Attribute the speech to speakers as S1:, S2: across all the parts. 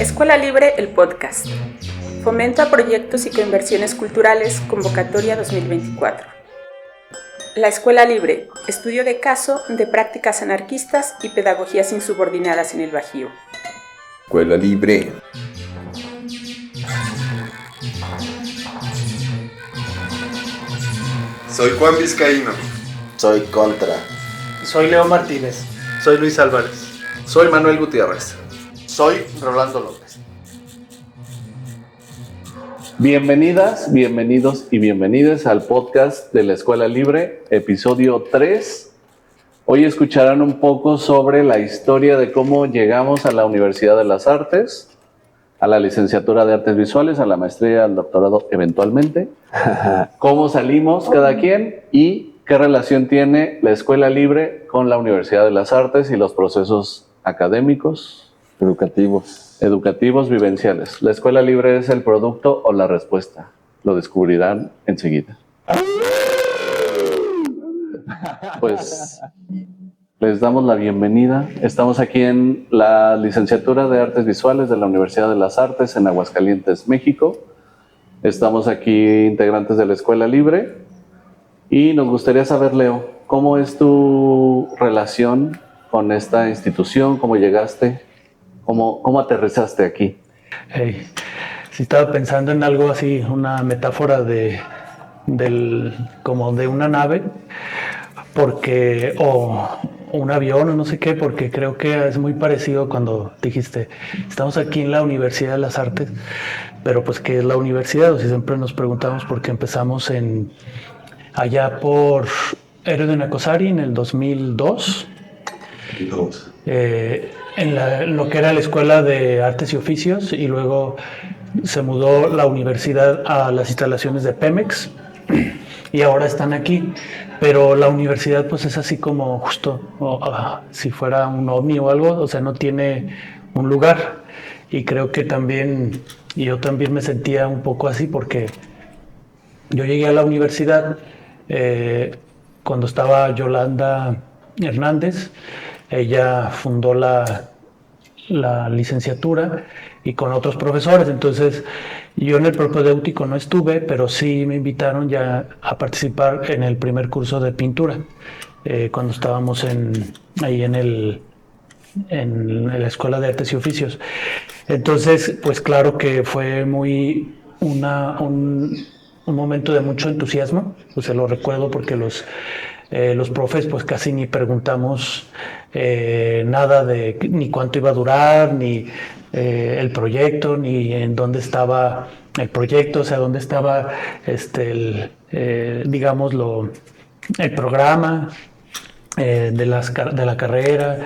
S1: Escuela Libre, el podcast. Fomenta proyectos y coinversiones culturales, convocatoria 2024. La Escuela Libre, estudio de caso de prácticas anarquistas y pedagogías insubordinadas en el Bajío.
S2: Escuela Libre.
S3: Soy Juan Vizcaíno.
S4: Soy Contra.
S5: Soy Leo Martínez.
S6: Soy Luis Álvarez.
S7: Soy Manuel Gutiérrez.
S8: Soy Rolando López.
S9: Bienvenidas, bienvenidos y bienvenidas al podcast de la Escuela Libre, episodio 3. Hoy escucharán un poco sobre la historia de cómo llegamos a la Universidad de las Artes, a la licenciatura de Artes Visuales, a la maestría, al doctorado eventualmente, cómo salimos cada quien y qué relación tiene la Escuela Libre con la Universidad de las Artes y los procesos académicos, educativos, vivenciales. La Escuela Libre es el producto o la respuesta. Lo descubrirán enseguida. Pues les damos la bienvenida. Estamos aquí en la licenciatura de Artes Visuales de la Universidad de las Artes en Aguascalientes, México. Estamos aquí integrantes de la Escuela Libre y nos gustaría saber, Leo, ¿cómo es tu relación con esta institución? ¿Cómo llegaste? ¿Cómo aterrizaste aquí?
S5: Hey, sí estaba pensando en algo así, una metáfora como de una nave, porque o un avión o no sé qué, porque creo que es muy parecido cuando dijiste, estamos aquí en la Universidad de las Artes, pero pues ¿qué es la universidad? O sea, siempre nos preguntamos por qué empezamos allá por Héroe de Nacosari en el 2002. En lo que era la Escuela de Artes y Oficios, y luego se mudó la universidad a las instalaciones de Pemex y ahora están aquí, pero la universidad pues es así como justo si fuera un ovni o algo, o sea, no tiene un lugar, y creo que yo también me sentía un poco así porque yo llegué a la universidad cuando estaba Yolanda Hernández. Ella fundó la licenciatura y con otros profesores. Entonces, yo en el propedéutico no estuve, pero sí me invitaron ya a participar en el primer curso de pintura, cuando estábamos ahí en la Escuela de Artes y Oficios. Entonces, pues claro que fue un momento de mucho entusiasmo. Pues se lo recuerdo porque los profes pues casi ni preguntamos nada de ni cuánto iba a durar, ni el proyecto, ni en dónde estaba el proyecto, o sea, dónde estaba el programa de la carrera.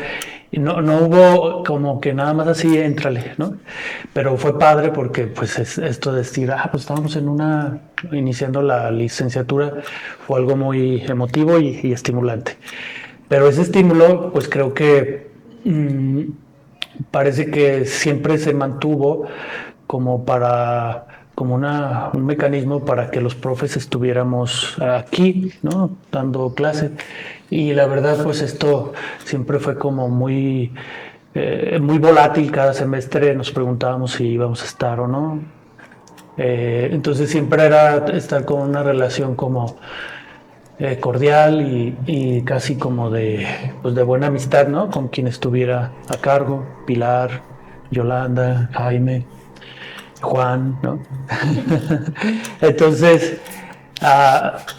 S5: Y no hubo como que nada más así, éntrale, ¿no? Pero fue padre porque pues esto de decir, pues estábamos iniciando la licenciatura, fue algo muy emotivo y estimulante. Pero ese estímulo, pues creo que parece que siempre se mantuvo como un mecanismo para que los profes estuviéramos aquí, ¿no? Dando clase. Y la verdad, pues esto siempre fue como muy volátil. Cada semestre nos preguntábamos si íbamos a estar o no. Entonces siempre era estar con una relación como cordial y casi como de buena amistad, ¿no? Con quien estuviera a cargo: Pilar, Yolanda, Jaime, Juan, ¿no? Entonces,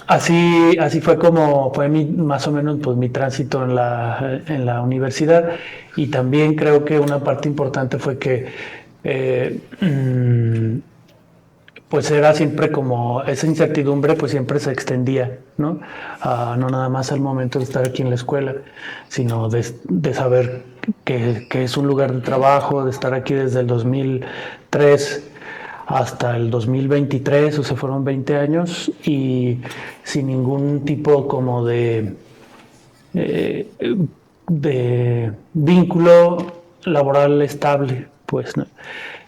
S5: así fue como fue más o menos pues mi tránsito en la universidad. Y también creo que una parte importante fue que pues era siempre como esa incertidumbre, pues siempre se extendía, ¿no? No nada más al momento de estar aquí en la escuela, sino de saber que es un lugar de trabajo, de estar aquí desde el 2003 hasta el 2023, o sea, fueron 20 años, y sin ningún tipo como de vínculo laboral estable, pues, ¿no?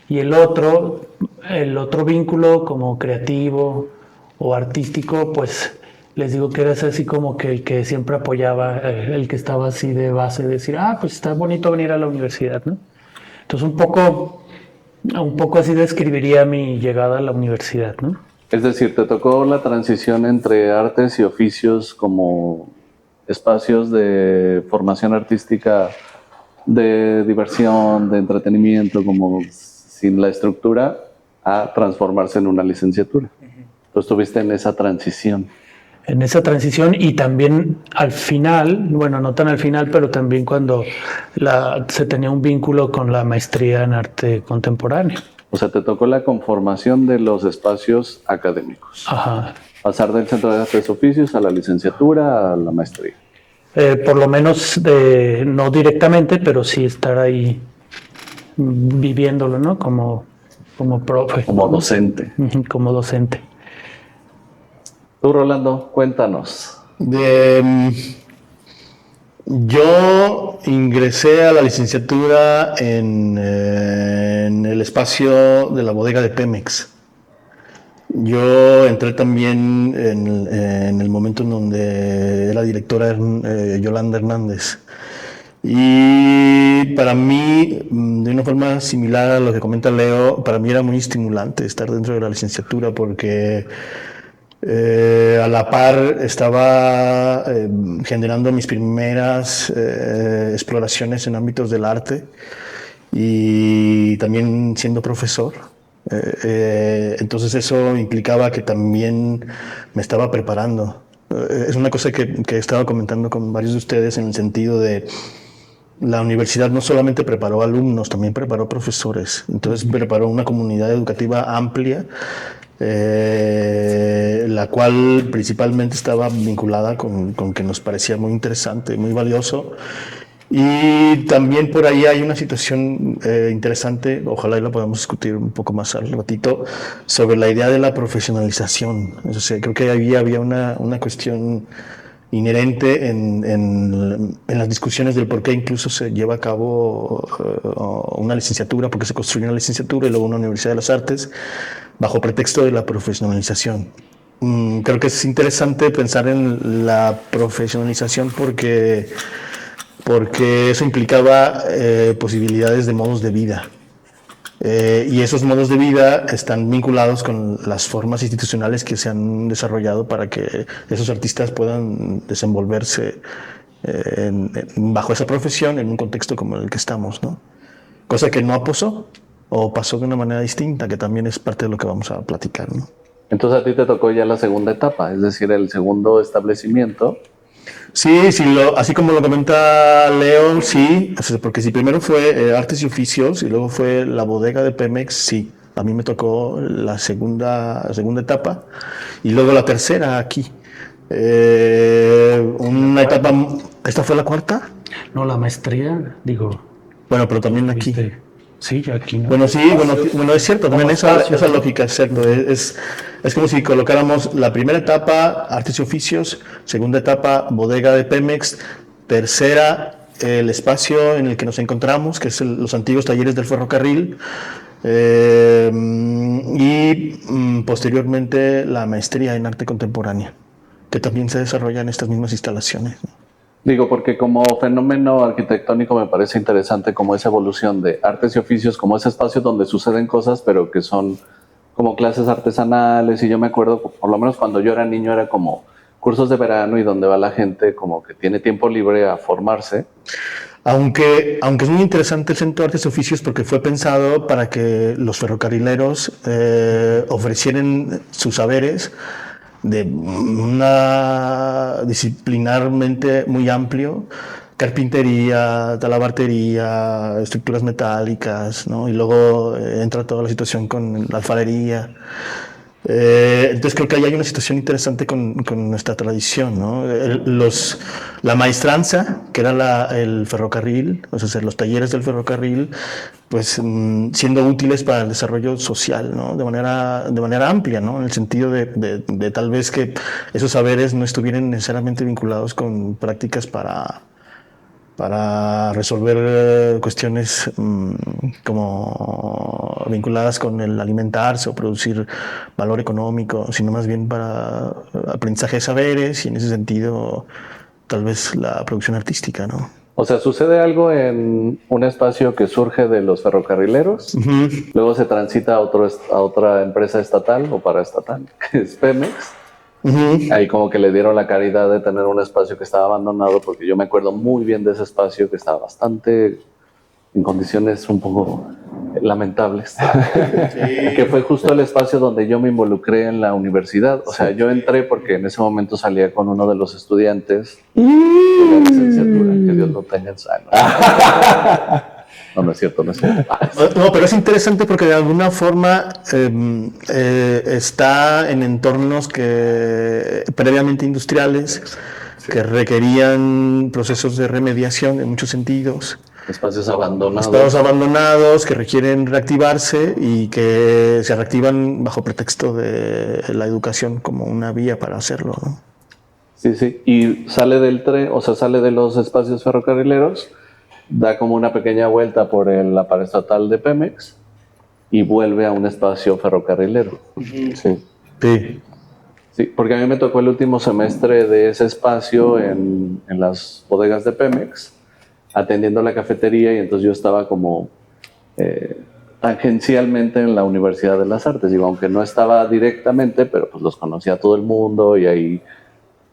S5: Y el otro vínculo como creativo o artístico, pues les digo que era así como que el que siempre apoyaba, el que estaba así de base, de decir, pues está bonito venir a la universidad, ¿no? Entonces un poco Un poco así describiría mi llegada a la universidad, ¿no?
S9: Es decir, te tocó la transición entre artes y oficios como espacios de formación artística, de diversión, de entretenimiento, como sin la estructura, a transformarse en una licenciatura. Tú estuviste en esa transición.
S5: En esa transición y también al final, bueno, no tan al final, pero también cuando se tenía un vínculo con la maestría en arte contemporáneo.
S9: O sea, te tocó la conformación de los espacios académicos.
S5: Ajá.
S9: Pasar del Centro de Artes y Oficios a la licenciatura, a la maestría.
S5: Por lo menos no directamente, pero sí estar ahí viviéndolo, ¿no? Como profe.
S9: Como docente.
S5: Como docente.
S9: Tú, Rolando, cuéntanos.
S3: Yo ingresé a la licenciatura en el espacio de la bodega de Pemex. Yo entré también en el momento en donde era directora Yolanda Hernández. Y para mí, de una forma similar a lo que comenta Leo, para mí era muy estimulante estar dentro de la licenciatura porque a la par estaba generando mis primeras exploraciones en ámbitos del arte y también siendo profesor. Entonces eso implicaba que también me estaba preparando. Es una cosa que he estado comentando con varios de ustedes en el sentido de la universidad no solamente preparó alumnos, también preparó profesores. Entonces preparó una comunidad educativa amplia, la cual principalmente estaba vinculada con que nos parecía muy interesante, muy valioso. Y también por ahí hay una situación interesante, ojalá y la podamos discutir un poco más al ratito, sobre la idea de la profesionalización. O sea, creo que ahí había una cuestión inherente en las discusiones del por qué incluso se lleva a cabo una licenciatura, porque se construye una licenciatura y luego una Universidad de las Artes, bajo pretexto de la profesionalización. Creo que es interesante pensar en la profesionalización porque eso implicaba posibilidades de modos de vida. Y esos modos de vida están vinculados con las formas institucionales que se han desarrollado para que esos artistas puedan desenvolverse bajo esa profesión en un contexto como el que estamos, ¿no? Cosa que no pasó, o pasó de una manera distinta, que también es parte de lo que vamos a platicar, ¿no?
S9: Entonces a ti te tocó ya la segunda etapa, es decir, el segundo establecimiento.
S3: Sí, así como lo comenta Leo, sí, porque si primero fue Artes y Oficios y luego fue la bodega de Pemex, sí, a mí me tocó la segunda etapa y luego la tercera aquí. Una etapa, ¿esta fue la cuarta?
S5: No, la maestría, digo.
S3: Bueno, pero también aquí.
S5: Sí, aquí no.
S3: Bueno, sí, bueno, es cierto, también esa lógica es cierto. Es como si colocáramos la primera etapa, Artes y Oficios, segunda etapa, bodega de Pemex, tercera, el espacio en el que nos encontramos, que es los antiguos talleres del ferrocarril, y posteriormente la maestría en arte contemporáneo, que también se desarrolla en estas mismas instalaciones, ¿no?
S9: Digo, porque como fenómeno arquitectónico me parece interesante como esa evolución de artes y oficios, como ese espacio donde suceden cosas, pero que son como clases artesanales. Y yo me acuerdo, por lo menos cuando yo era niño, era como cursos de verano y donde va la gente como que tiene tiempo libre a formarse.
S3: Aunque es muy interesante el Centro de Artes y Oficios porque fue pensado para que los ferrocarrileros ofrecieran sus saberes de una disciplinarmente muy amplio, carpintería, talabartería, estructuras metálicas, ¿no? Y luego entra toda la situación con la alfarería. Entonces creo que ahí hay una situación interesante con nuestra tradición, ¿no? La maestranza, que era el ferrocarril, o sea, los talleres del ferrocarril, pues siendo útiles para el desarrollo social, ¿no? De manera amplia, ¿no? En el sentido de tal vez que esos saberes no estuvieran necesariamente vinculados con prácticas para resolver cuestiones como vinculadas con el alimentarse o producir valor económico, sino más bien para aprendizaje de saberes y en ese sentido tal vez la producción artística, ¿no?
S9: O sea, sucede algo en un espacio que surge de los ferrocarrileros, luego se transita a otra empresa estatal o paraestatal, que es Pemex. Ahí como que le dieron la caridad de tener un espacio que estaba abandonado, porque yo me acuerdo muy bien de ese espacio que estaba bastante en condiciones un poco lamentables, que fue justo el espacio donde yo me involucré en la universidad. O sea, yo entré porque en ese momento salía con uno de los estudiantes de la licenciatura, que Dios lo tenga en sano. No es cierto, no es cierto.
S3: No, pero es interesante porque de alguna forma está en entornos que previamente industriales, que requerían procesos de remediación en muchos sentidos.
S9: Espacios abandonados.
S3: Espacios abandonados que requieren reactivarse y que se reactivan bajo pretexto de la educación como una vía para hacerlo, ¿no?
S9: Sí, sí. Y sale del tren, o sea, sale de los espacios ferrocarrileros, da como una pequeña vuelta por la paraestatal de Pemex y vuelve a un espacio ferrocarrilero. Sí.
S3: Sí.
S9: Sí, porque a mí me tocó el último semestre de ese espacio en las bodegas de Pemex, atendiendo la cafetería, y entonces yo estaba como tangencialmente en la Universidad de las Artes. Digo, aunque no estaba directamente, pero pues los conocía a todo el mundo y ahí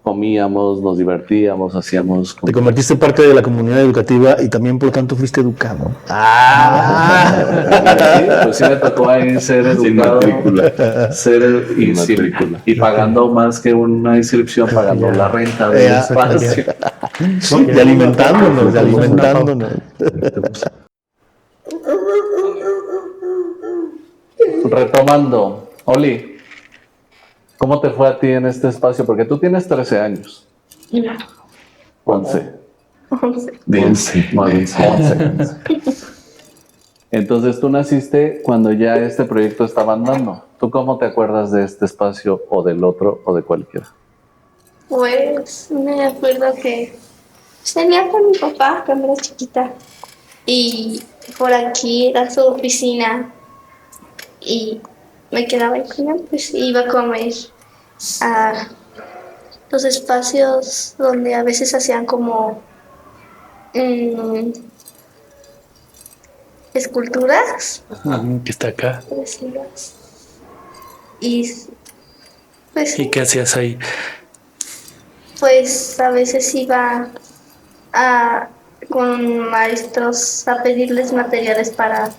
S9: comíamos, nos divertíamos, hacíamos...
S3: Te convertiste parte de la comunidad educativa y también por tanto fuiste educado.
S9: Sí, pues sí me tocó ahí ser educado, y pagando más que una inscripción, pagando la renta del espacio.
S3: Y alimentándonos.
S9: Retomando, Oli, ¿cómo te fue a ti en este espacio? Porque tú tienes 13 años. 11. 11. Entonces tú naciste cuando ya este proyecto estaba andando. ¿Tú cómo te acuerdas de este espacio o del otro o de cualquiera?
S6: Pues me acuerdo que salía con mi papá cuando era chiquita y por aquí era su oficina y me quedaba ahí con él, pues iba a comer a los espacios donde a veces hacían como esculturas.
S5: Que está acá.
S6: Y pues
S5: ¿Y qué hacías ahí?
S6: pues a veces iba con maestros a pedirles materiales para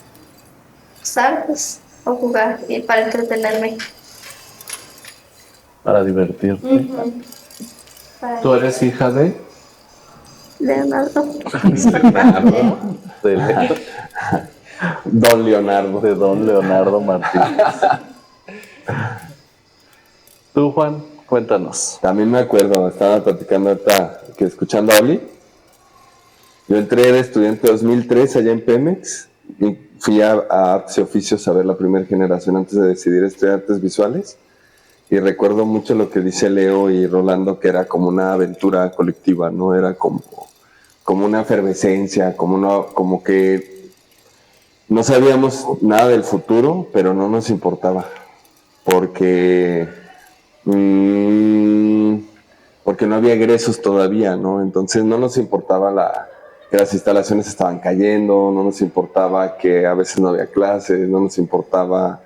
S6: usar, pues, o jugar y para entretenerme.
S9: Para divertirte. ¿Tú eres hija de?
S6: Leonardo.
S9: Don Leonardo. De Don Leonardo Martínez. Tú, Juan, cuéntanos.
S2: También me acuerdo, estaba platicando ahorita que escuchando a Oli. Yo entré de estudiante 2003 allá en Pemex y fui a Artes y Oficios a ver la primera generación antes de decidir estudiar artes visuales. Y recuerdo mucho lo que dice Leo y Rolando, que era como una aventura colectiva, ¿no? Era como una efervescencia, como que no sabíamos nada del futuro, pero no nos importaba. Porque no había egresos todavía, ¿no? Entonces no nos importaba que las instalaciones estaban cayendo, no nos importaba que a veces no había clases, no nos importaba...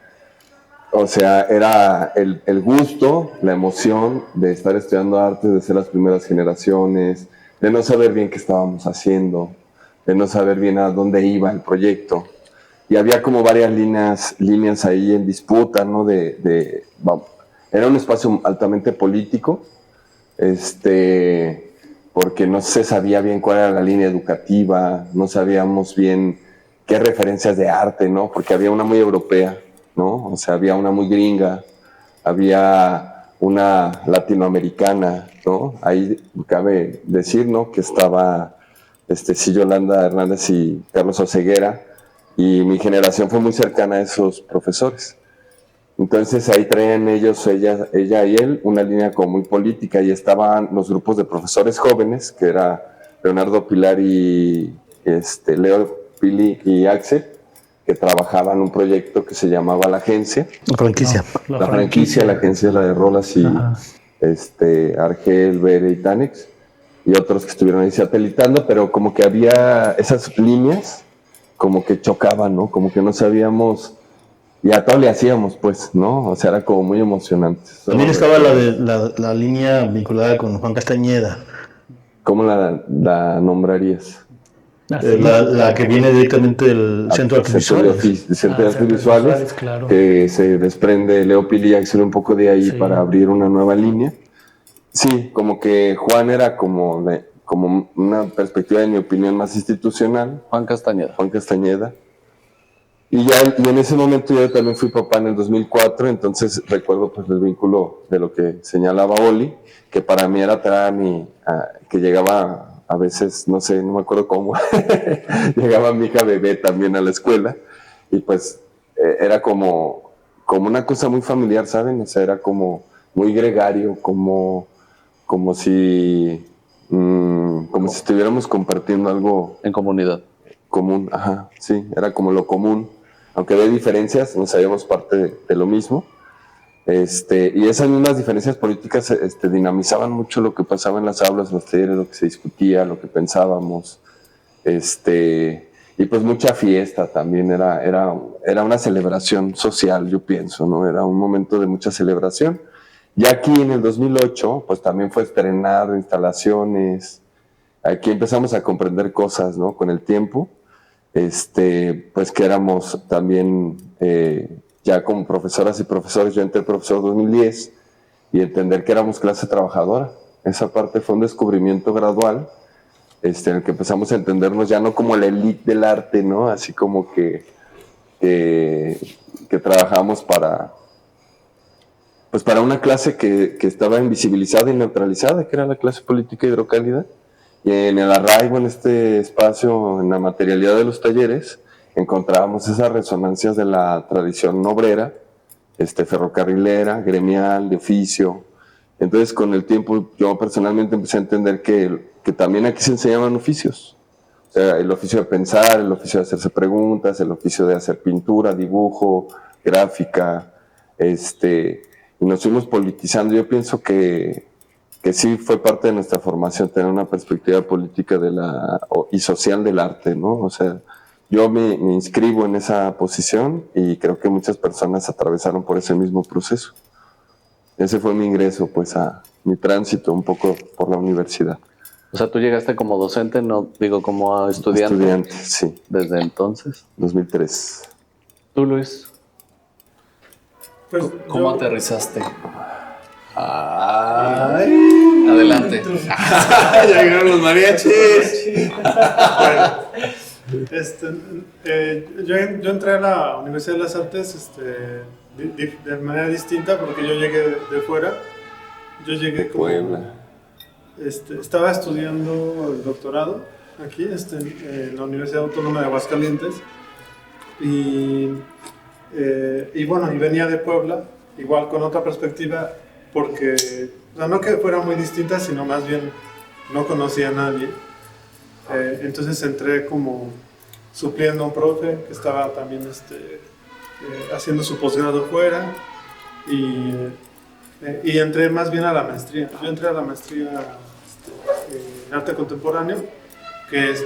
S2: O sea, era el gusto, la emoción de estar estudiando artes, de ser las primeras generaciones, de no saber bien qué estábamos haciendo, de no saber bien a dónde iba el proyecto. Y había como varias líneas ahí en disputa, ¿no? Era un espacio altamente político, porque no se sabía bien cuál era la línea educativa, no sabíamos bien qué referencias de arte, ¿no? Porque había una muy europea, ¿no? O sea, había una muy gringa, había una latinoamericana, ¿no? Ahí cabe decir, ¿no? Que estaba Yolanda Hernández y Carlos Oseguera, y mi generación fue muy cercana a esos profesores. Entonces ahí traían ella y él, una línea como muy política, y estaban los grupos de profesores jóvenes, que era Leonardo, Pilar y Leo, Pili y Axel, que trabajaban un proyecto que se llamaba La Agencia.
S3: La franquicia.
S2: La franquicia, la agencia, la de Rolas y Argel, Bere y Tanex. y otros que estuvieron ahí satelitando, pero como que había esas líneas como que chocaban, ¿no? Como que no sabíamos, y a todo le hacíamos, pues, ¿no? O sea, era como muy emocionante.
S3: También estaba la línea vinculada con Juan Castañeda.
S2: ¿Cómo la nombrarías?
S3: La que viene directamente del Centro de Artes Visuales.
S2: Centro de Artes Visuales,
S5: claro.
S2: que se desprende Leo Pili y Axel un poco de ahí para abrir una nueva línea. Sí, como que Juan era como una perspectiva, en mi opinión, más institucional.
S9: Juan Castañeda.
S2: Y en ese momento yo también fui papá en el 2004, entonces recuerdo pues el vínculo de lo que señalaba Oli, que para mí era que llegaba a veces, no sé, no me acuerdo cómo, llegaba mi hija bebé también a la escuela, y pues era como una cosa muy familiar, ¿saben? O sea, era como muy gregario, como si estuviéramos compartiendo algo
S9: en comunidad.
S2: Común, ajá, sí, era como lo común. Aunque había diferencias, nos sabíamos parte de lo mismo. Y esas mismas diferencias políticas dinamizaban mucho lo que pasaba en las aulas, en los talleres, lo que se discutía, lo que pensábamos. Y pues mucha fiesta también, era una celebración social, yo pienso, ¿no? Era un momento de mucha celebración. Y aquí en el 2008, pues también fue estrenar instalaciones. Aquí empezamos a comprender cosas, ¿no? Con el tiempo. Pues que éramos también ya como profesoras y profesores, yo entré profesor en 2010 y entender que éramos clase trabajadora. Esa parte fue un descubrimiento gradual en el que empezamos a entendernos ya no como la élite del arte, ¿no? Así como que trabajamos para una clase que estaba invisibilizada y neutralizada, que era la clase política hidrocálida. Y en el arraigo, en este espacio, en la materialidad de los talleres, encontrábamos esas resonancias de la tradición obrera, ferrocarrilera, gremial, de oficio. Entonces, con el tiempo, yo personalmente empecé a entender que también aquí se enseñaban oficios. O sea, el oficio de pensar, el oficio de hacerse preguntas, el oficio de hacer pintura, dibujo, gráfica, y nos fuimos politizando. Yo pienso que sí fue parte de nuestra formación tener una perspectiva política y social del arte, ¿no? O sea, yo me inscribo en esa posición y creo que muchas personas atravesaron por ese mismo proceso. Ese fue mi ingreso, pues, a mi tránsito un poco por la universidad.
S9: O sea, tú llegaste como docente, no digo como estudiante.
S2: Estudiante, sí.
S9: ¿Desde entonces? 2003. ¿Tú, Luis?
S7: Pues
S9: ¿Cómo aterrizaste? Ay, adelante.
S7: Ya llegaron los mariachis.
S10: Yo entré a la Universidad de las Artes de manera distinta porque yo llegué de fuera. Yo llegué como
S2: Puebla.
S10: Estaba estudiando el doctorado aquí en la Universidad Autónoma de Aguascalientes y bueno, y venía de Puebla igual con otra perspectiva porque, o sea, no que fuera muy distinta, sino más bien no conocía a nadie. Entonces entré como supliendo a un profe que estaba también haciendo su posgrado fuera y entré más bien a la maestría. Yo entré a la maestría en arte contemporáneo, que es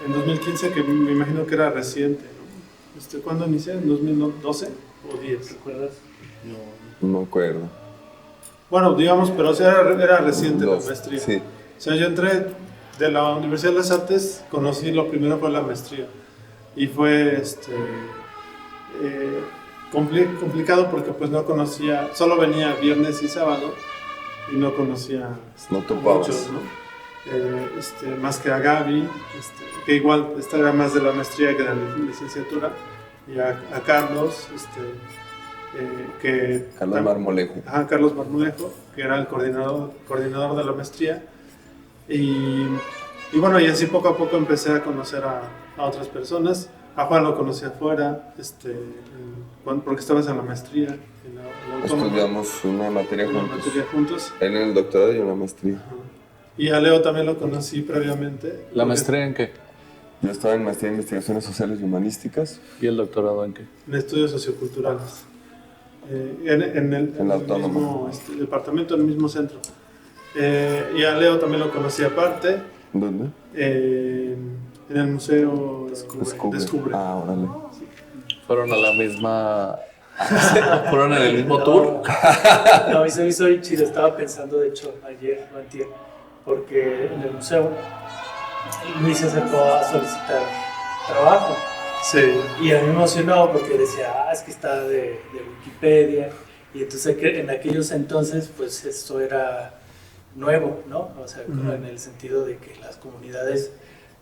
S10: en 2015, que me imagino que era reciente, ¿no? ¿Cuándo inicié? ¿En 2012 o 10? ¿Recuerdas?
S2: No me acuerdo.
S10: Bueno, digamos, pero o sea, era reciente la maestría.
S2: Sí.
S10: O sea, yo entré de la Universidad de las Artes, conocí lo primero fue la maestría. Y fue complicado porque pues no conocía, solo venía viernes y sábado y no conocía
S2: no topabas
S10: muchos, ¿no? Más que a Gaby, que igual estaba más de la maestría que de la licenciatura, y a Carlos,
S2: Carlos Marmolejo.
S10: Ajá, Carlos Marmolejo, que era el coordinador de la maestría. Y bueno, y así poco a poco empecé a conocer a otras personas. A Juan lo conocí afuera, porque estabas en la maestría. En la
S2: Estudiamos una materia
S10: juntos.
S2: Él en el doctorado y en la maestría.
S10: Y a Leo también lo conocí previamente.
S9: ¿La maestría en qué?
S2: Yo estaba en maestría en investigaciones sociales y humanísticas.
S9: ¿Y el doctorado en qué?
S10: En estudios socioculturales. En el
S2: Autónoma.
S10: mismo departamento, en el mismo centro. Y a Leo también lo conocí aparte.
S2: ¿Dónde?
S10: En el Museo Descubre.
S2: Ah, órale.
S9: Fueron a la misma... ¿Fueron en el mismo tour?
S5: No, a mí se me hizo bien chido. Estaba pensando, de hecho, ayer, no antier, porque en el museo Luis se acercó a solicitar trabajo.
S10: Sí.
S5: Y a mí me emocionó porque decía, es que está de Wikipedia. Y entonces en aquellos entonces, pues esto era nuevo, ¿no? O sea, como en el sentido de que las comunidades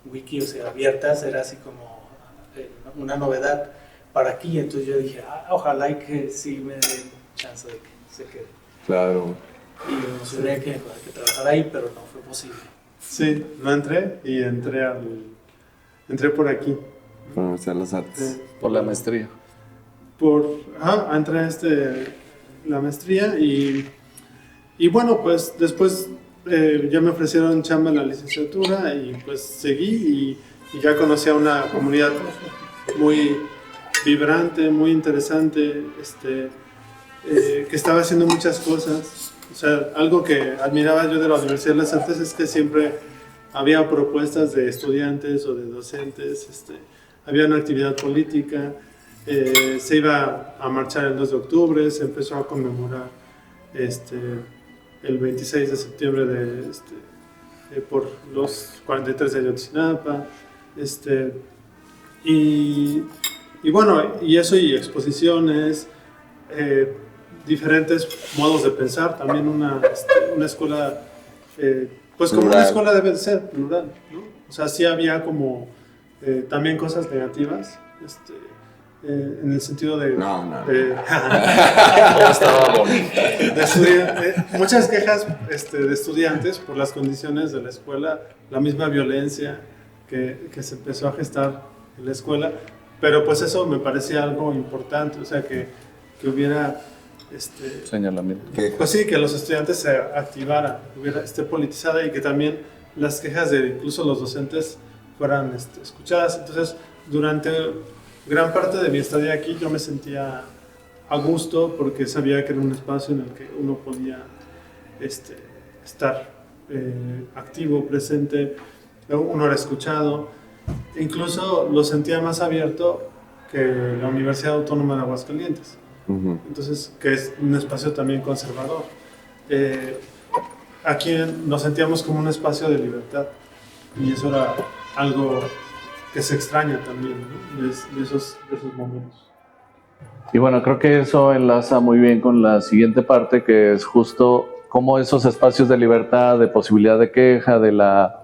S5: wiki, o sea, abiertas, era así como una novedad para aquí. Entonces yo dije, ojalá y que sí me den chance de que se quede.
S2: Claro.
S5: Y me emocioné que trabajara ahí, pero no fue posible.
S10: Sí, no entré y entré por aquí.
S2: Por la Universidad de las Artes.
S9: Por la maestría.
S10: Entré la maestría y bueno, pues después ya me ofrecieron chamba en la licenciatura y pues seguí y ya conocí a una comunidad muy vibrante, muy interesante, que estaba haciendo muchas cosas. O sea, algo que admiraba yo de la Universidad de las Artes es que siempre había propuestas de estudiantes o de docentes, había una actividad política, se iba a marchar el 2 de octubre, se empezó a conmemorar el 26 de septiembre por los 43 de Ayotzinapa, y bueno, y eso, y exposiciones, diferentes modos de pensar, también una escuela, pues como
S2: plural.
S10: una escuela debe de ser, plural, ¿no? O sea, sí había como también cosas negativas, en el sentido de...
S2: No.
S9: No estaba bonito.
S10: Muchas quejas de estudiantes por las condiciones de la escuela, la misma violencia que se empezó a gestar en la escuela, pero pues eso me parecía algo importante, o sea, que hubiera...
S9: Señalamiento.
S10: Pues sí, que los estudiantes se activaran, hubiera politizada, y que también las quejas de incluso los docentes fueran escuchadas. Entonces, durante gran parte de mi estadía aquí yo me sentía a gusto porque sabía que era un espacio en el que uno podía estar activo, presente, uno era escuchado. Incluso lo sentía más abierto que la Universidad Autónoma de Aguascalientes. Entonces, que es un espacio también conservador. Aquí nos sentíamos como un espacio de libertad, y eso era algo que se extraña también, ¿no? de esos momentos.
S9: Y bueno, creo que eso enlaza muy bien con la siguiente parte, que es justo cómo esos espacios de libertad, de posibilidad de queja, de la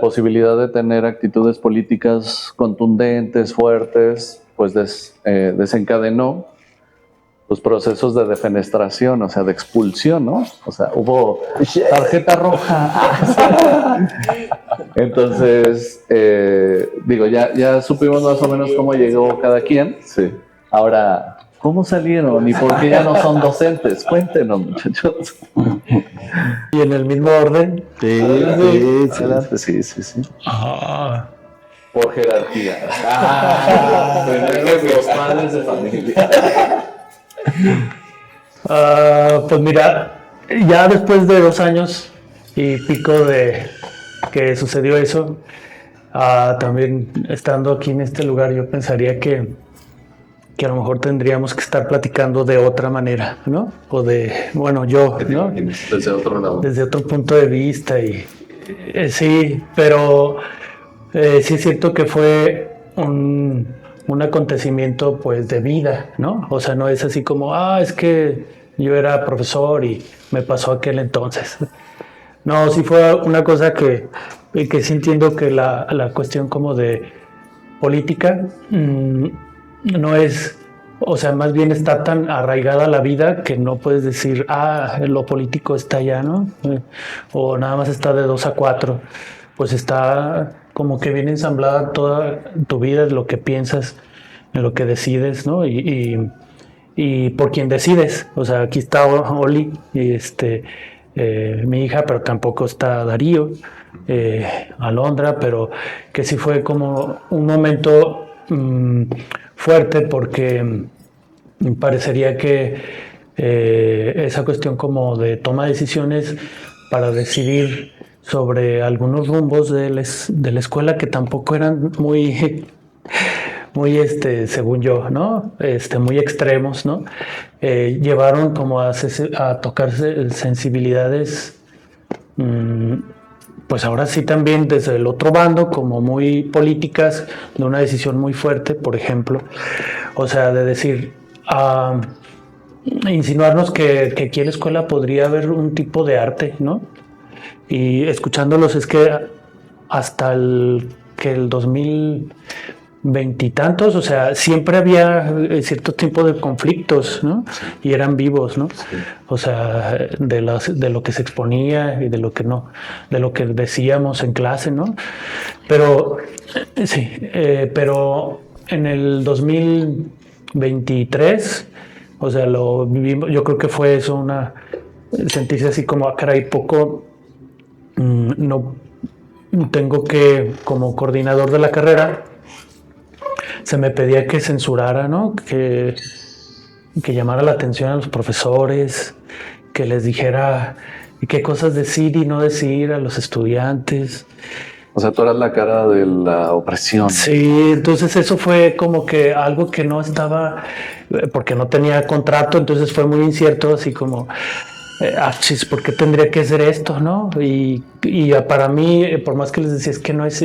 S9: posibilidad de tener actitudes políticas contundentes, fuertes, pues desencadenó los procesos de defenestración, o sea, de expulsión, ¿no? O sea, hubo tarjeta roja. Entonces, digo, ya supimos más o menos cómo llegó cada quien.
S2: Sí.
S9: Ahora, ¿cómo salieron y por qué ya no son docentes? Cuéntenos, muchachos.
S5: ¿Y en el mismo orden?
S9: Sí. Por jerarquía. Primero los padres de familia.
S5: Pues mira, ya después de 2 años y pico de que sucedió eso, también estando aquí en este lugar, yo pensaría que a lo mejor tendríamos que estar platicando de otra manera, ¿no? O yo, ¿no?
S9: Desde otro lado.
S5: Desde otro punto de vista y sí, pero sí es cierto que fue un acontecimiento pues de vida, ¿no? O sea, no es así como, es que yo era profesor y me pasó aquel entonces. No, sí fue una cosa que sí entiendo que la cuestión como de política no es, o sea, más bien está tan arraigada a la vida que no puedes decir, lo político está allá, ¿no? O nada más está de 2 a 4. Pues está como que bien ensamblada toda tu vida, lo que piensas, en lo que decides, ¿no? Y por quien decides. O sea, aquí está Oli, mi hija, pero tampoco está Darío, Alondra, pero que sí fue como un momento fuerte porque parecería que esa cuestión como de toma de decisiones para decidir sobre algunos rumbos de la escuela que tampoco eran muy, según yo, ¿no? Muy extremos, ¿no? Llevaron como a tocarse sensibilidades, pues ahora sí también desde el otro bando, como muy políticas, de una decisión muy fuerte, por ejemplo. O sea, de decir, insinuarnos que aquí en la escuela podría haber un tipo de arte, ¿no? Y escuchándolos es que hasta el 2020 y tantos, o sea, siempre había cierto tipo de conflictos, ¿no? Sí. Y eran vivos, ¿no? Sí. O sea, de lo que se exponía y de lo que no, de lo que decíamos en clase, ¿no? Pero, sí, pero en el 2023, o sea, lo vivimos, yo creo que fue eso, sentirse así como, caray, poco, no tengo que, como coordinador de la carrera, se me pedía que censurara, ¿no? Que llamara la atención a los profesores, que les dijera qué cosas decir y no decir a los estudiantes.
S9: O sea, tú eras la cara de la opresión.
S5: Sí, entonces eso fue como que algo que no estaba, porque no tenía contrato, entonces fue muy incierto, así como, ¿por qué tendría que hacer esto, no? Y para mí, por más que les decía, es que no es,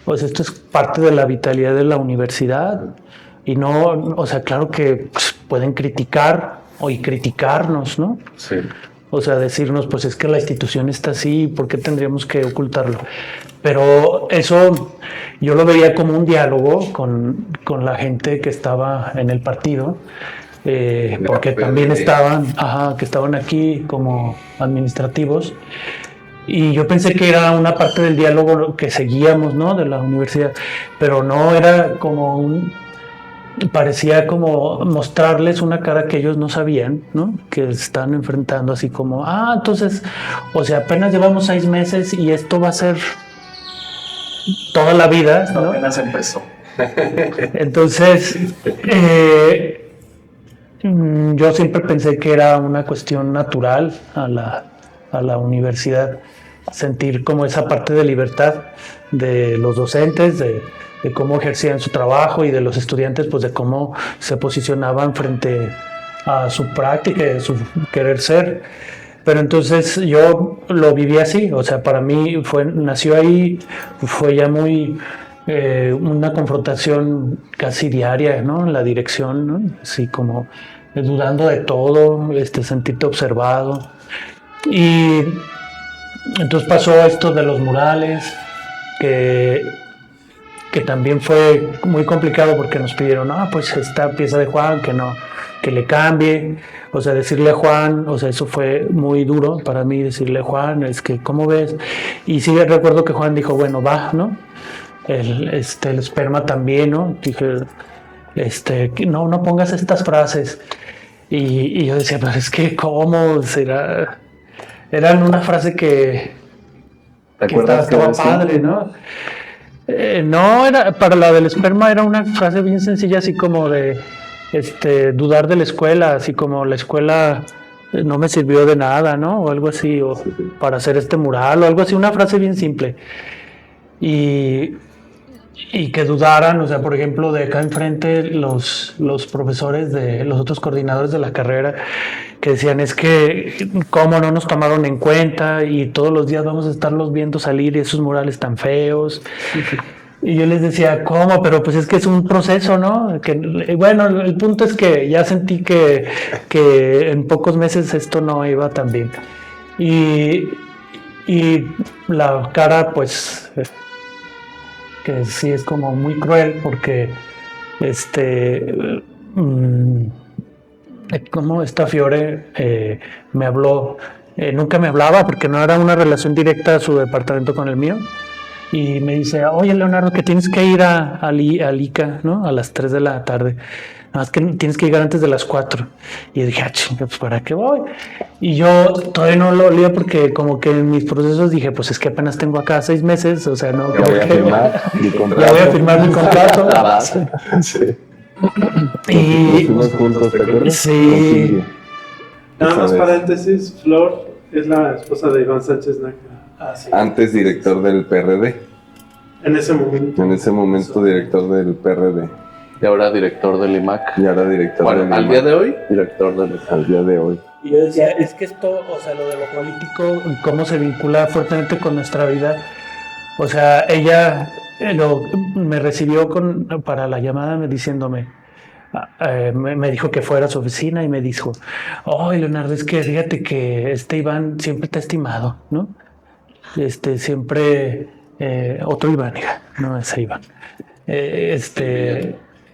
S5: pues esto es parte de la vitalidad de la universidad y no, o sea, claro que pueden criticar y criticarnos, ¿no?
S9: Sí.
S5: O sea, decirnos, pues es que la institución está así, ¿por qué tendríamos que ocultarlo? Pero eso yo lo veía como un diálogo con la gente que estaba en el partido, porque también estaban aquí como administrativos. Y yo pensé que era una parte del diálogo que seguíamos, ¿no? De la universidad, pero no, era como parecía como mostrarles una cara que ellos no sabían, ¿no? Que están enfrentando así como, entonces, o sea, apenas llevamos 6 meses y esto va a ser toda la vida, ¿no?
S9: Apenas empezó.
S5: Entonces, yo siempre pensé que era una cuestión natural a la universidad, sentir como esa parte de libertad de los docentes, de cómo ejercían su trabajo y de los estudiantes, pues de cómo se posicionaban frente a su práctica y a su querer ser. Pero entonces yo lo viví así, o sea, para mí nació ahí, fue ya muy una confrontación casi diaria, ¿no? En la dirección, ¿no? Así como dudando de todo, sentirte observado. Y entonces pasó esto de los murales, que también fue muy complicado porque nos pidieron, pues esta pieza de Juan, que le cambie, o sea, decirle a Juan, o sea, eso fue muy duro para mí, decirle a Juan, es que, ¿cómo ves? Y sí recuerdo que Juan dijo, bueno, va, ¿no? El esperma también, ¿no? Dije, no pongas estas frases. Y yo decía, pero es que, ¿cómo será? Eran una frase que estaba padre, ¿no? No, para la del esperma era una frase bien sencilla, así como de dudar de la escuela, así como la escuela no me sirvió de nada, ¿no? O algo así, o para hacer este mural, o algo así, una frase bien simple. Y que dudaran, o sea, por ejemplo, de acá enfrente los profesores de los otros coordinadores de la carrera, que decían, es que cómo no nos tomaron en cuenta y todos los días vamos a estarlos viendo salir y esos murales tan feos. Y yo les decía, ¿cómo? Pero pues es que es un proceso, ¿no? Bueno, el punto es que ya sentí que en pocos meses esto no iba tan bien. Y la cara, pues, que sí es como muy cruel porque como esta Fiore me habló, nunca me hablaba porque no era una relación directa a su departamento con el mío, y me dice, oye Leonardo, que tienes que ir al ICA, ¿no? A las 3 de la tarde, nada más que tienes que llegar antes de las 4. Y dije, chinga, pues ¿para qué voy? Y yo todavía no lo olía porque como que en mis procesos dije, pues es que apenas tengo acá 6 meses, o sea, no,
S2: ya voy a firmar mi contrato.
S5: Ya voy a firmar mi contrato.
S2: Sí.
S5: Y
S2: fuimos juntos, ¿te acuerdas?
S5: Sí.
S10: Nada más paréntesis, Flor Es la esposa de Iván Sánchez Nájera.
S5: Sí.
S2: Antes director del PRD.
S10: En ese momento.
S2: En ese momento director del PRD.
S9: Y ahora director del IMAC.
S2: Y ahora director
S9: Bueno,
S2: del
S9: al
S2: IMAC.
S9: día de hoy, director del IMAC.
S2: Al día de hoy.
S5: Y yo decía, es que esto, o sea, lo de lo político, cómo se vincula fuertemente con nuestra vida. O sea, ella me recibió para la llamada diciéndome, me dijo que fuera a su oficina y me dijo, oh, Leonardo, es que fíjate que Iván siempre te ha estimado, ¿no? Siempre, otro Iván, hija, no ese Iván.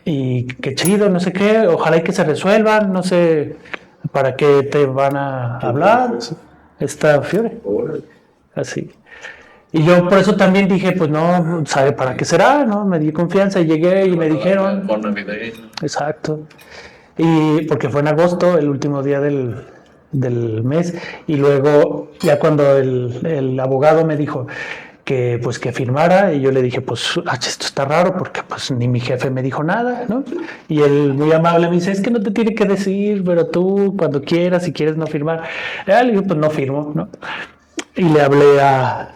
S5: Y qué chido, no sé qué, ojalá y que se resuelvan, no sé para qué te van a hablar, esta Fiore, así. Y yo por eso también dije, pues no, ¿sabe para qué será? ¿No? Me di confianza y llegué y me dijeron.
S9: Con navideño.
S5: Exacto. Y porque fue en agosto, el último día del mes, y luego ya cuando el abogado me dijo que pues que firmara, y yo le dije, pues esto está raro porque pues ni mi jefe me dijo nada, ¿no? Y él muy amable me dice, es que no te tiene que decir, pero tú cuando quieras, si quieres no firmar. Le dije, pues no firmo, ¿no? Y le hablé a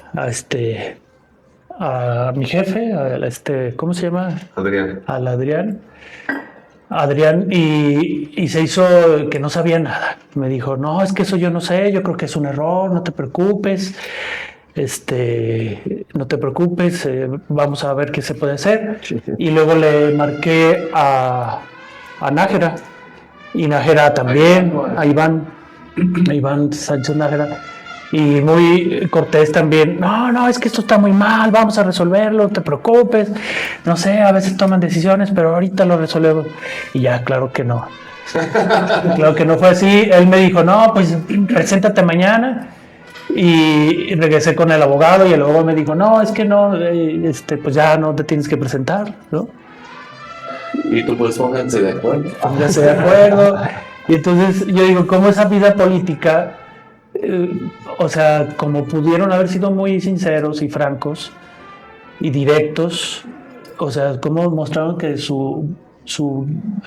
S5: mi jefe, ¿cómo se llama?
S2: Adrián.
S5: Al Adrián, y se hizo que no sabía nada. Me dijo, no, es que eso yo no sé, yo creo que es un error, no te preocupes, no te preocupes, vamos a ver qué se puede hacer. Y luego le marqué a Nájera, y Nájera también, a Iván Sánchez Nájera. Y muy cortés también, no, es que esto está muy mal, vamos a resolverlo, no te preocupes, no sé, a veces toman decisiones, pero ahorita lo resolvemos. Y ya, claro que no. Claro que no fue así. Él me dijo, no, pues preséntate mañana. Y regresé con el abogado y el abogado me dijo, no, es que no, pues ya no te tienes que presentar, ¿no?
S9: Y tú pues pónganse de acuerdo.
S5: Pónganse de acuerdo. Y entonces yo digo, ¿cómo esa vida política? O sea, como pudieron haber sido muy sinceros y francos y directos, o sea, cómo mostraron que su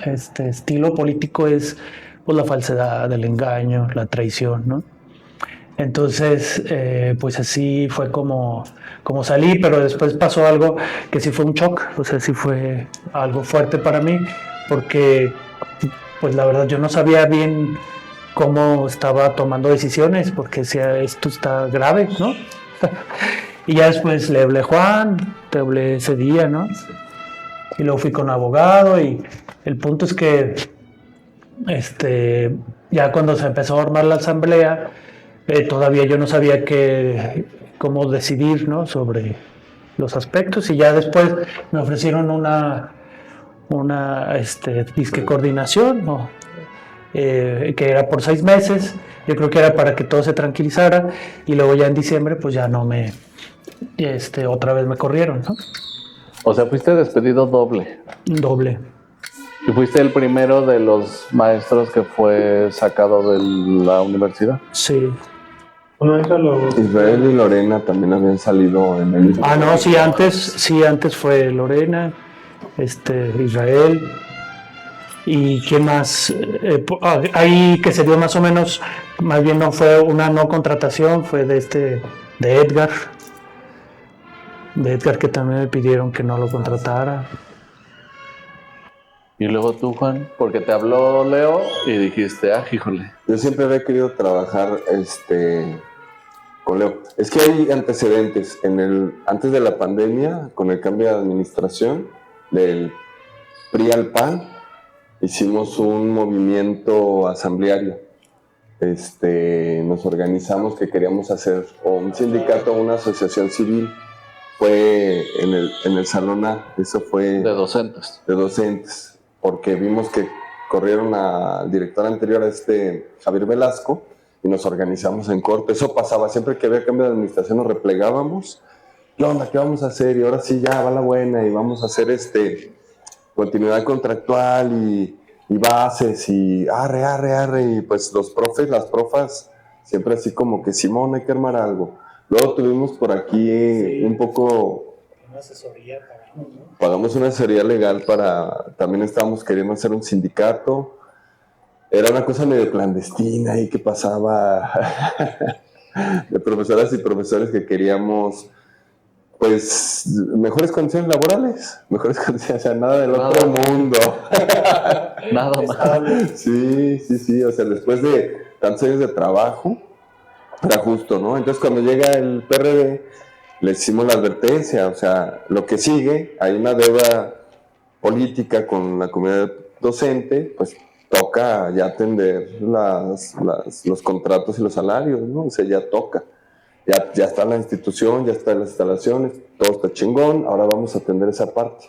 S5: estilo político es pues, la falsedad, el engaño, la traición, ¿no? Entonces, pues así fue como salí, pero después pasó algo que sí fue un shock, o sea, sí fue algo fuerte para mí, porque pues la verdad yo no sabía bien cómo estaba tomando decisiones, porque decía, esto está grave, ¿no? Y ya después le hablé a Juan, te hablé ese día, ¿no? Y luego fui con un abogado y el punto es que ya cuando se empezó a armar la asamblea, todavía yo no sabía cómo decidir, ¿no? Sobre los aspectos, y ya después me ofrecieron una disque coordinación, ¿no? Que era por 6 meses, yo creo que era para que todo se tranquilizara, y luego ya en diciembre pues ya no otra vez me corrieron, ¿no?
S9: O sea, fuiste despedido doble.
S5: Doble.
S9: ¿Y fuiste el primero de los maestros que fue sacado de la universidad?
S5: Sí.
S2: Israel y Lorena también habían salido en el...
S5: No, sí, antes fue Lorena, Israel. ¿Y quién más? Ahí que se dio más o menos, más bien no fue una no contratación, fue de Edgar. De Edgar, que también me pidieron que no lo contratara.
S9: Y luego tú, Juan, porque te habló Leo y dijiste, híjole.
S2: Yo siempre había querido trabajar con Leo. Es que hay antecedentes. Antes de la pandemia, con el cambio de administración del PRI al PAN, hicimos un movimiento asambleario. Nos organizamos que queríamos hacer un sindicato o una asociación civil. Fue en el Salón A, eso fue...
S9: De docentes.
S2: De docentes, porque vimos que corrieron al director anterior, Javier Velasco, y nos organizamos en corte. Eso pasaba, siempre que había cambio de administración nos replegábamos. ¿Qué onda? ¿Qué vamos a hacer? Y ahora sí ya va la buena y vamos a hacer continuidad contractual y bases y arre, y pues los profes, las profas, siempre así como que Simón, hay que armar algo. Luego tuvimos por aquí un poco...
S5: Una asesoría pagamos, ¿no?
S2: Pagamos una asesoría legal también estábamos queriendo hacer un sindicato. era una cosa medio clandestina y que pasaba de profesoras y profesores que queríamos, pues, mejores condiciones laborales, mejores condiciones, o sea, nada del otro mundo.
S9: Nada más.
S2: Sí, o sea, después de tantos años de trabajo, era justo, ¿no? Entonces, cuando llega el PRD, le hicimos la advertencia, o sea, lo que sigue, hay una deuda política con la comunidad docente, pues toca ya atender los contratos y los salarios, ¿no? O sea, ya toca. Ya está la institución, ya están las instalaciones, todo está chingón, ahora vamos a atender esa parte.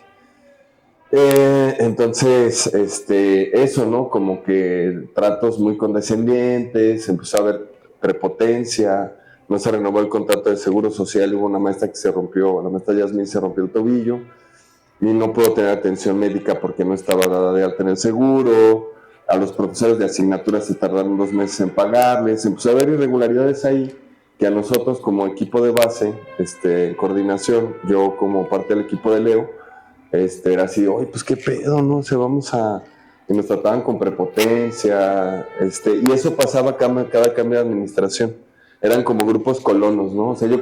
S2: Entonces, eso, ¿no? Como que tratos muy condescendientes, empezó a haber prepotencia, no se renovó el contrato de seguro social, hubo una maestra que se rompió, la maestra Yasmín se rompió el tobillo y no pudo tener atención médica porque no estaba dada de alta en el seguro, a los profesores de asignaturas se tardaron 2 meses en pagarles, empezó a haber irregularidades ahí que a nosotros como equipo de base, en coordinación, yo como parte del equipo de Leo, era así, oye, pues qué pedo, ¿no? O sea, y nos trataban con prepotencia, y eso pasaba cada cambio de administración. Eran como grupos colonos, ¿no? O sea, yo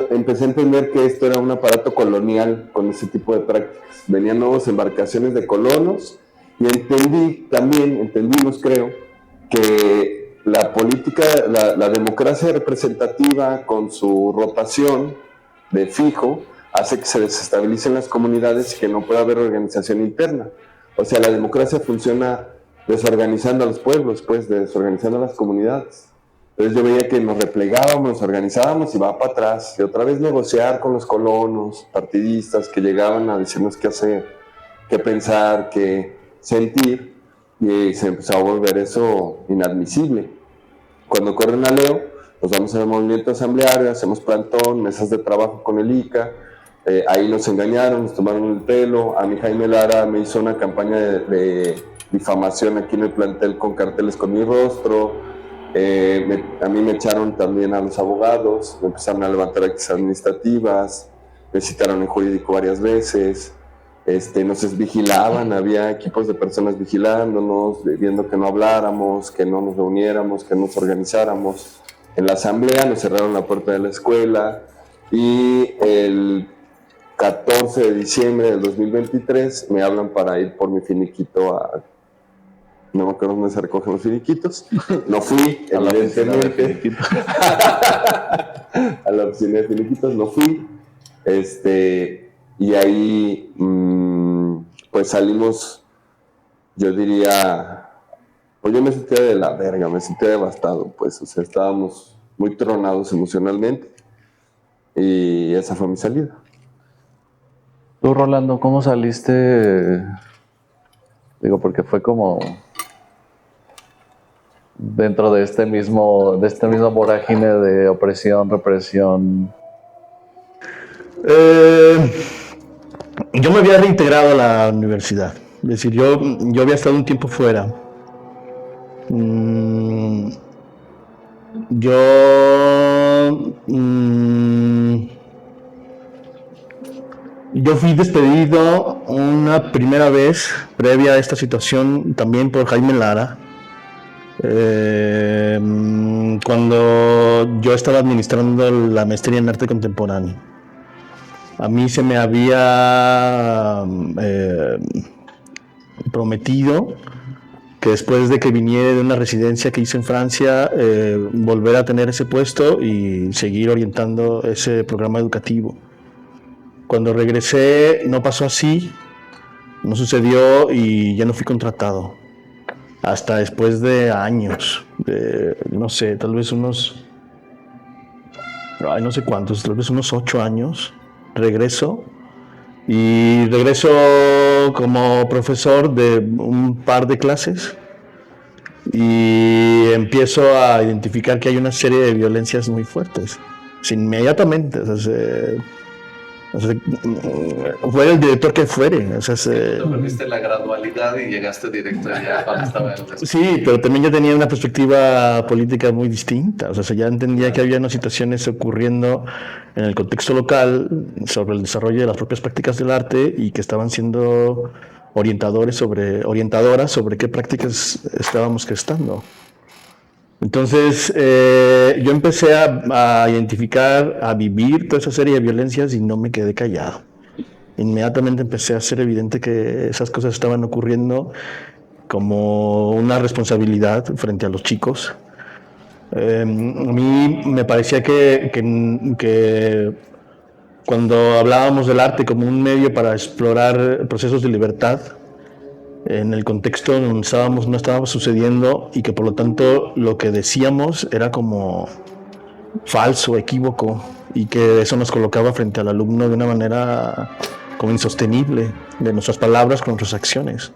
S2: empecé a entender que esto era un aparato colonial con ese tipo de prácticas. Venían nuevas embarcaciones de colonos y entendimos, creo, que la política, la democracia representativa con su rotación de fijo, hace que se desestabilicen las comunidades y que no pueda haber organización interna. O sea, la democracia funciona desorganizando a los pueblos, pues, desorganizando a las comunidades. Entonces yo veía que nos replegábamos, nos organizábamos y va para atrás. Y otra vez negociar con los colonos, partidistas que llegaban a decirnos qué hacer, qué pensar, qué sentir. Y se empezó a volver eso inadmisible. Cuando corren a Leo, nos vamos al movimiento asambleario, hacemos plantón, mesas de trabajo con el ICA. Ahí nos engañaron, nos tomaron el pelo. A mí Jaime Lara me hizo una campaña de difamación aquí en el plantel con carteles con mi rostro. A mí me echaron también a los abogados, me empezaron a levantar actas administrativas, me citaron en jurídico varias veces. Nos vigilaban, había equipos de personas vigilándonos, viendo que no habláramos, que no nos reuniéramos, que nos organizáramos. En la asamblea nos cerraron la puerta de la escuela y el 14 de diciembre del 2023 me hablan para ir por mi finiquito no me acuerdo dónde se recogen los finiquitos. No fui, evidentemente. A la oficina de finiquitos no fui. Y ahí, pues salimos, yo diría, pues yo me sentía de la verga, me sentía devastado, pues, o sea, estábamos muy tronados emocionalmente y esa fue mi salida.
S9: Tú, Rolando, ¿cómo saliste? Digo, porque fue como dentro de este mismo vorágine de opresión, represión.
S3: Yo me había reintegrado a la universidad, es decir, yo había estado un tiempo fuera. Yo fui despedido una primera vez, previa a esta situación, también por Jaime Lara, cuando yo estaba administrando la maestría en arte contemporáneo. A mí se me había prometido que después de que viniera de una residencia que hice en Francia, volver a tener ese puesto y seguir orientando ese programa educativo. Cuando regresé no pasó así, no sucedió y ya no fui contratado. Hasta después de años, no sé, tal vez no sé cuántos, tal vez unos 8 años, regreso como profesor de un par de clases y empiezo a identificar que hay una serie de violencias muy fuertes, inmediatamente. Fuera el director que fuere.
S9: Tú viste la gradualidad y llegaste directo ya cuando estaba en el...
S3: Sí, pero también yo tenía una perspectiva política muy distinta. O sea, ya entendía que había unas situaciones ocurriendo en el contexto local sobre el desarrollo de las propias prácticas del arte y que estaban siendo orientadoras sobre qué prácticas estábamos gestando. Entonces, yo empecé a identificar, a vivir toda esa serie de violencias y no me quedé callado. Inmediatamente empecé a hacer evidente que esas cosas estaban ocurriendo como una responsabilidad frente a los chicos. A mí me parecía que cuando hablábamos del arte como un medio para explorar procesos de libertad, en el contexto donde no estaba sucediendo y que por lo tanto lo que decíamos era como falso, equívoco, y que eso nos colocaba frente al alumno de una manera como insostenible, de nuestras palabras con nuestras acciones.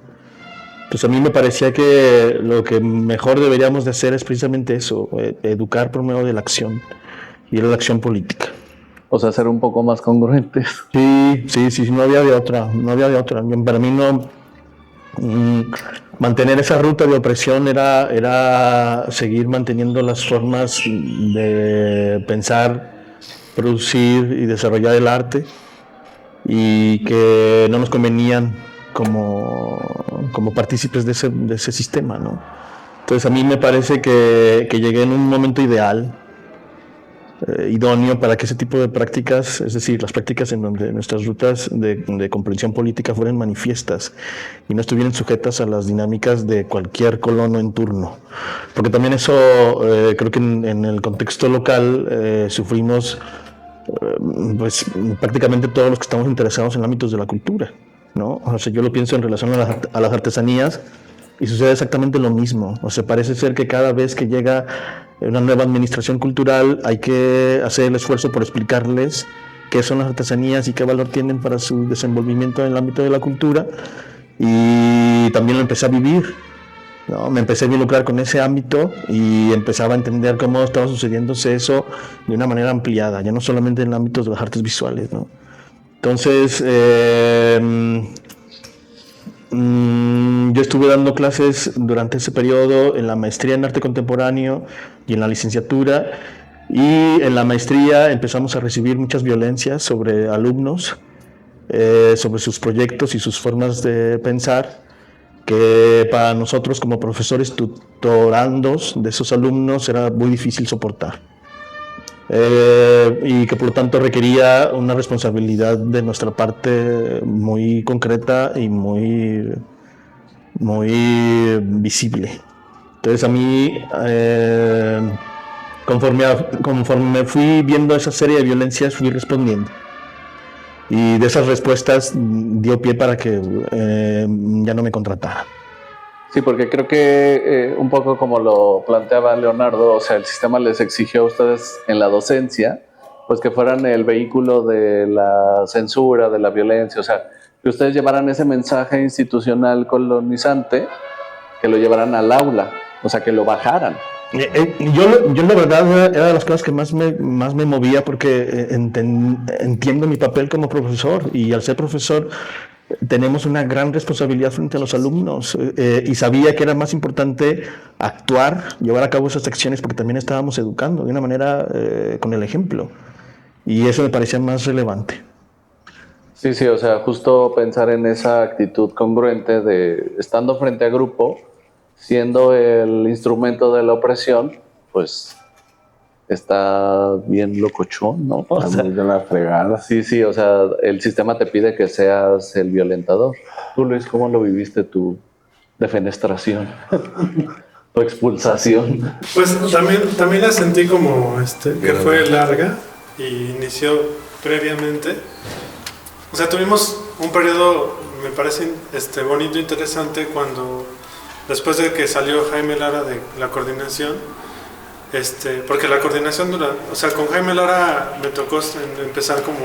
S3: Pues a mí me parecía que lo que mejor deberíamos de hacer es precisamente eso, educar por medio de la acción, y era la acción política.
S9: O sea, ser un poco más congruentes.
S3: Sí, no había de otra. Para mí mantener esa ruta de opresión era seguir manteniendo las formas de pensar, producir y desarrollar el arte, y que no nos convenían como partícipes de ese sistema, ¿no? Entonces a mí me parece que llegué en un momento ideal, idóneo para que ese tipo de prácticas, es decir, las prácticas en donde nuestras rutas de comprensión política fueran manifiestas y no estuvieran sujetas a las dinámicas de cualquier colono en turno. Porque también eso, creo que en el contexto local sufrimos pues prácticamente todos los que estamos interesados en ámbitos de la cultura, ¿no? O sea, yo lo pienso en relación a las artesanías y sucede exactamente lo mismo. O sea, parece ser que cada vez que llega una nueva administración cultural hay que hacer el esfuerzo por explicarles qué son las artesanías y qué valor tienen para su desenvolvimiento en el ámbito de la cultura, y también lo empecé a vivir, ¿no? Me empecé a involucrar con ese ámbito y empezaba a entender cómo estaba sucediéndose eso de una manera ampliada, ya no solamente en el ámbito de las artes visuales, ¿no? Entonces, yo estuve dando clases durante ese periodo en la maestría en arte contemporáneo y en la licenciatura, y en la maestría empezamos a recibir muchas violencias sobre alumnos, sobre sus proyectos y sus formas de pensar, que para nosotros como profesores tutorandos de esos alumnos era muy difícil soportar, y que por lo tanto requería una responsabilidad de nuestra parte muy concreta y muy visible. Entonces a mí, conforme fui viendo esa serie de violencias, fui respondiendo. Y de esas respuestas dio pie para que ya no me contratara.
S9: Sí, porque creo que un poco como lo planteaba Leonardo, o sea, el sistema les exigió a ustedes en la docencia, pues que fueran el vehículo de la censura, de la violencia, o sea, que ustedes llevaran ese mensaje institucional colonizante, que lo llevaran al aula, o sea, que lo bajaran.
S3: Yo la verdad era de las cosas que más me movía, porque entiendo mi papel como profesor, y al ser profesor tenemos una gran responsabilidad frente a los alumnos, y sabía que era más importante actuar, llevar a cabo esas acciones, porque también estábamos educando de una manera con el ejemplo, y eso me parecía más relevante.
S9: Sí, o sea, justo pensar en esa actitud congruente de estando frente a grupo, siendo el instrumento de la opresión, pues está bien locochón, ¿no? O sea,
S2: de la fregada.
S9: Sí, o sea, el sistema te pide que seas el violentador. Tú, Luis, ¿cómo lo viviste tu defenestración? Tu expulsación.
S10: Pues también la sentí como que fue larga y inició previamente. O sea, tuvimos un periodo, me parece bonito e interesante, cuando después de que salió Jaime Lara de la coordinación, porque la coordinación o sea, con Jaime Lara me tocó empezar como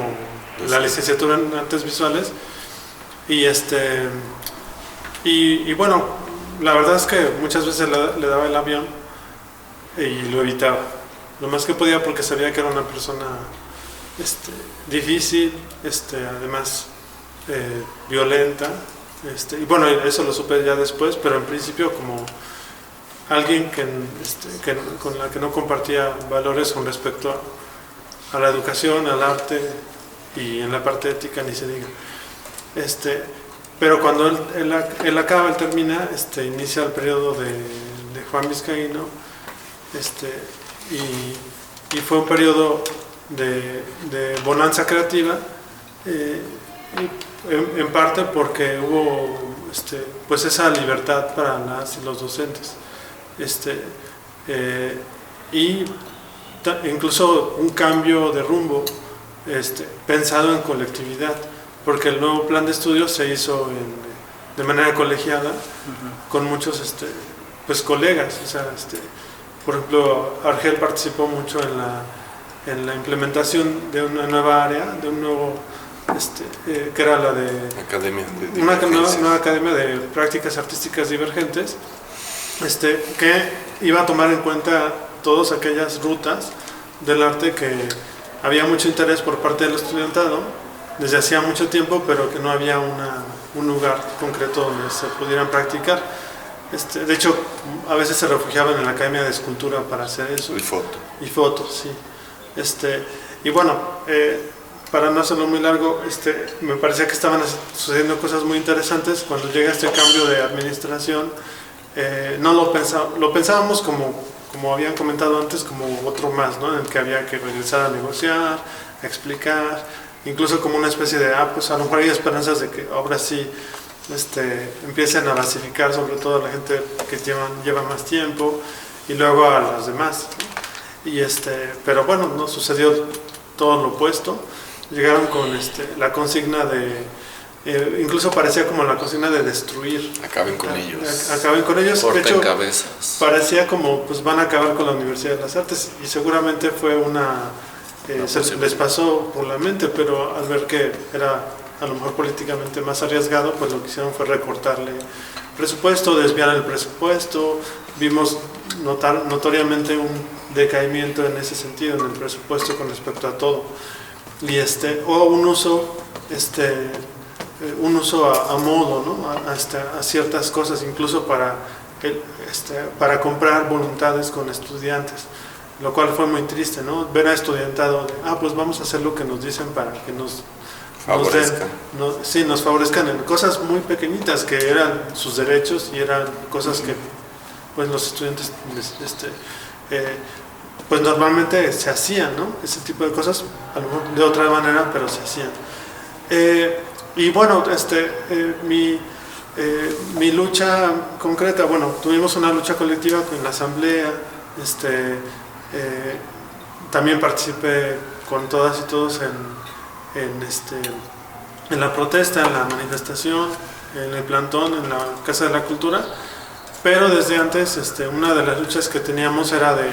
S10: la licenciatura en artes visuales, y bueno, la verdad es que muchas veces le daba el avión y lo evitaba lo más que podía, porque sabía que era una persona difícil, además violenta, y bueno, eso lo supe ya después, pero en principio como alguien con la que no compartía valores con respecto a la educación, al arte, y en la parte ética ni se diga. pero cuando él acaba, él termina, inicia el periodo de Juan Vizcaíno, y fue un periodo de bonanza creativa, en parte porque hubo pues esa libertad para las y los docentes, y incluso un cambio de rumbo pensado en colectividad, porque el nuevo plan de estudios se hizo de manera colegiada, con muchos pues colegas, o sea, por ejemplo, Argel participó mucho en la implementación de una nueva área, de un nuevo, que era la de una nueva academia de prácticas artísticas divergentes, que iba a tomar en cuenta todas aquellas rutas del arte que había mucho interés por parte del estudiantado desde hacía mucho tiempo, pero que no había un lugar concreto donde se pudieran practicar. De hecho, a veces se refugiaban en la Academia de Escultura para hacer eso. Y fotos, sí. Y bueno, para no hacerlo muy largo, me parecía que estaban sucediendo cosas muy interesantes. Cuando llega este cambio de administración, no lo pensábamos como habían comentado antes, como otro más, ¿no? En el que había que regresar a negociar, a explicar, incluso como una especie de, pues a lo mejor hay esperanzas de que ahora sí empiecen a basificar sobre todo a la gente que lleva más tiempo y luego a las demás, ¿no? Y pero bueno, no sucedió todo lo opuesto. Llegaron con la consigna incluso parecía como la consigna de destruir.
S7: Acaben con ellos.
S10: Acaben con ellos.
S7: Corten
S10: de hecho,
S7: cabezas.
S10: Parecía como pues van a acabar con la Universidad de las Artes, y seguramente fue les pasó por la mente, pero al ver que era a lo mejor políticamente más arriesgado, pues lo que hicieron fue recortarle presupuesto, desviar el presupuesto. Vimos notoriamente un decaimiento en ese sentido, en el presupuesto con respecto a todo, y o un uso a modo, ¿no? a ciertas cosas, incluso para comprar voluntades con estudiantes, lo cual fue muy triste, ¿no? Ver a estudiantado, pues vamos a hacer lo que nos dicen para que nos favorezcan en cosas muy pequeñitas que eran sus derechos, y eran cosas que pues los estudiantes pues normalmente se hacían, ¿no? Ese tipo de cosas, a lo mejor de otra manera, pero se hacían. Y bueno, mi lucha concreta, bueno, tuvimos una lucha colectiva en la asamblea, también participé con todas y todos en la protesta, en la manifestación, en el plantón, en la Casa de la Cultura, pero desde antes una de las luchas que teníamos era de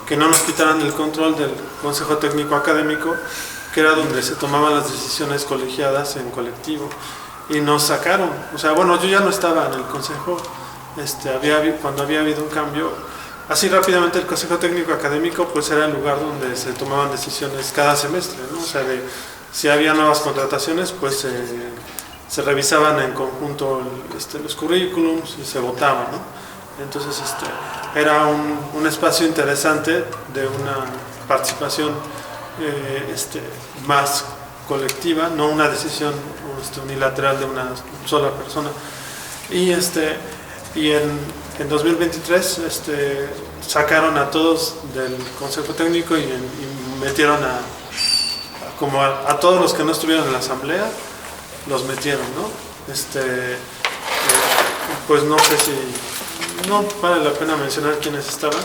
S10: que no nos quitaran el control del Consejo Técnico Académico, que era donde se tomaban las decisiones colegiadas en colectivo, y nos sacaron. O sea, bueno, yo ya no estaba en el consejo, cuando había habido un cambio. Así rápidamente el Consejo Técnico Académico pues era el lugar donde se tomaban decisiones cada semestre, ¿no? O sea, si había nuevas contrataciones, pues se revisaban en conjunto los currículums y se votaba, ¿no? Entonces era un espacio interesante de una participación más colectiva, no una decisión unilateral de una sola persona. Y en 2023 sacaron a todos del Consejo Técnico y metieron a todos los que no estuvieron en la asamblea, los metieron, ¿no? Pues no sé si no vale la pena mencionar quiénes estaban,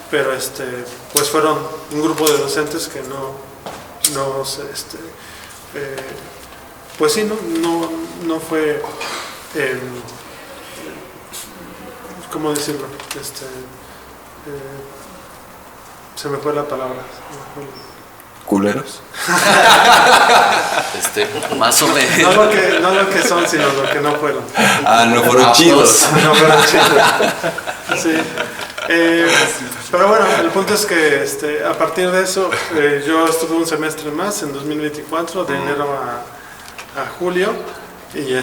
S10: pero pues fueron un grupo de docentes que pues sí, no fue, ¿cómo decirlo? Se me fue la palabra.
S2: ¿Culeros?
S7: Más o menos.
S10: No lo que son, sino lo que no fueron.
S2: No fueron chidos.
S10: No fueron chidos. Sí. Pero bueno, el punto es que a partir de eso yo estuve un semestre más en 2024, de enero a julio, y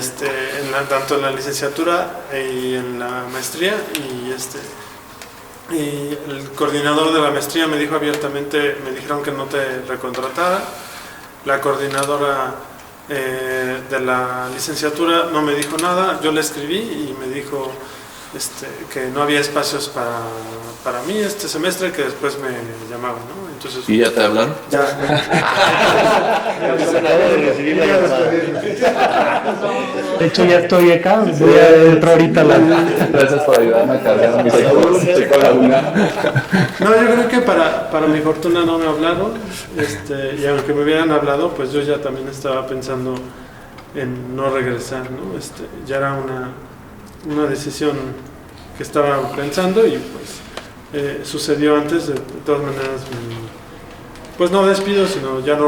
S10: tanto en la licenciatura y en la maestría, y el coordinador de la maestría me dijo abiertamente, me dijeron que no te recontratara. La coordinadora de la licenciatura no me dijo nada, yo le escribí y me dijo que no había espacios para mí este semestre, que después me llamaban, ¿no? Entonces,
S7: ¿Y ya te hablaron?
S10: Ya.
S5: De hecho, ya estoy acá. Voy a entrar ahorita a la.
S9: Gracias por ayudarme a cargar mis hijos.
S10: No, yo creo que para mi fortuna no me hablaron, y aunque me hubieran hablado, pues yo ya también estaba pensando en no regresar, ¿no? Ya era una decisión que estaba pensando y pues sucedió antes. De todas maneras, pues no despido, sino ya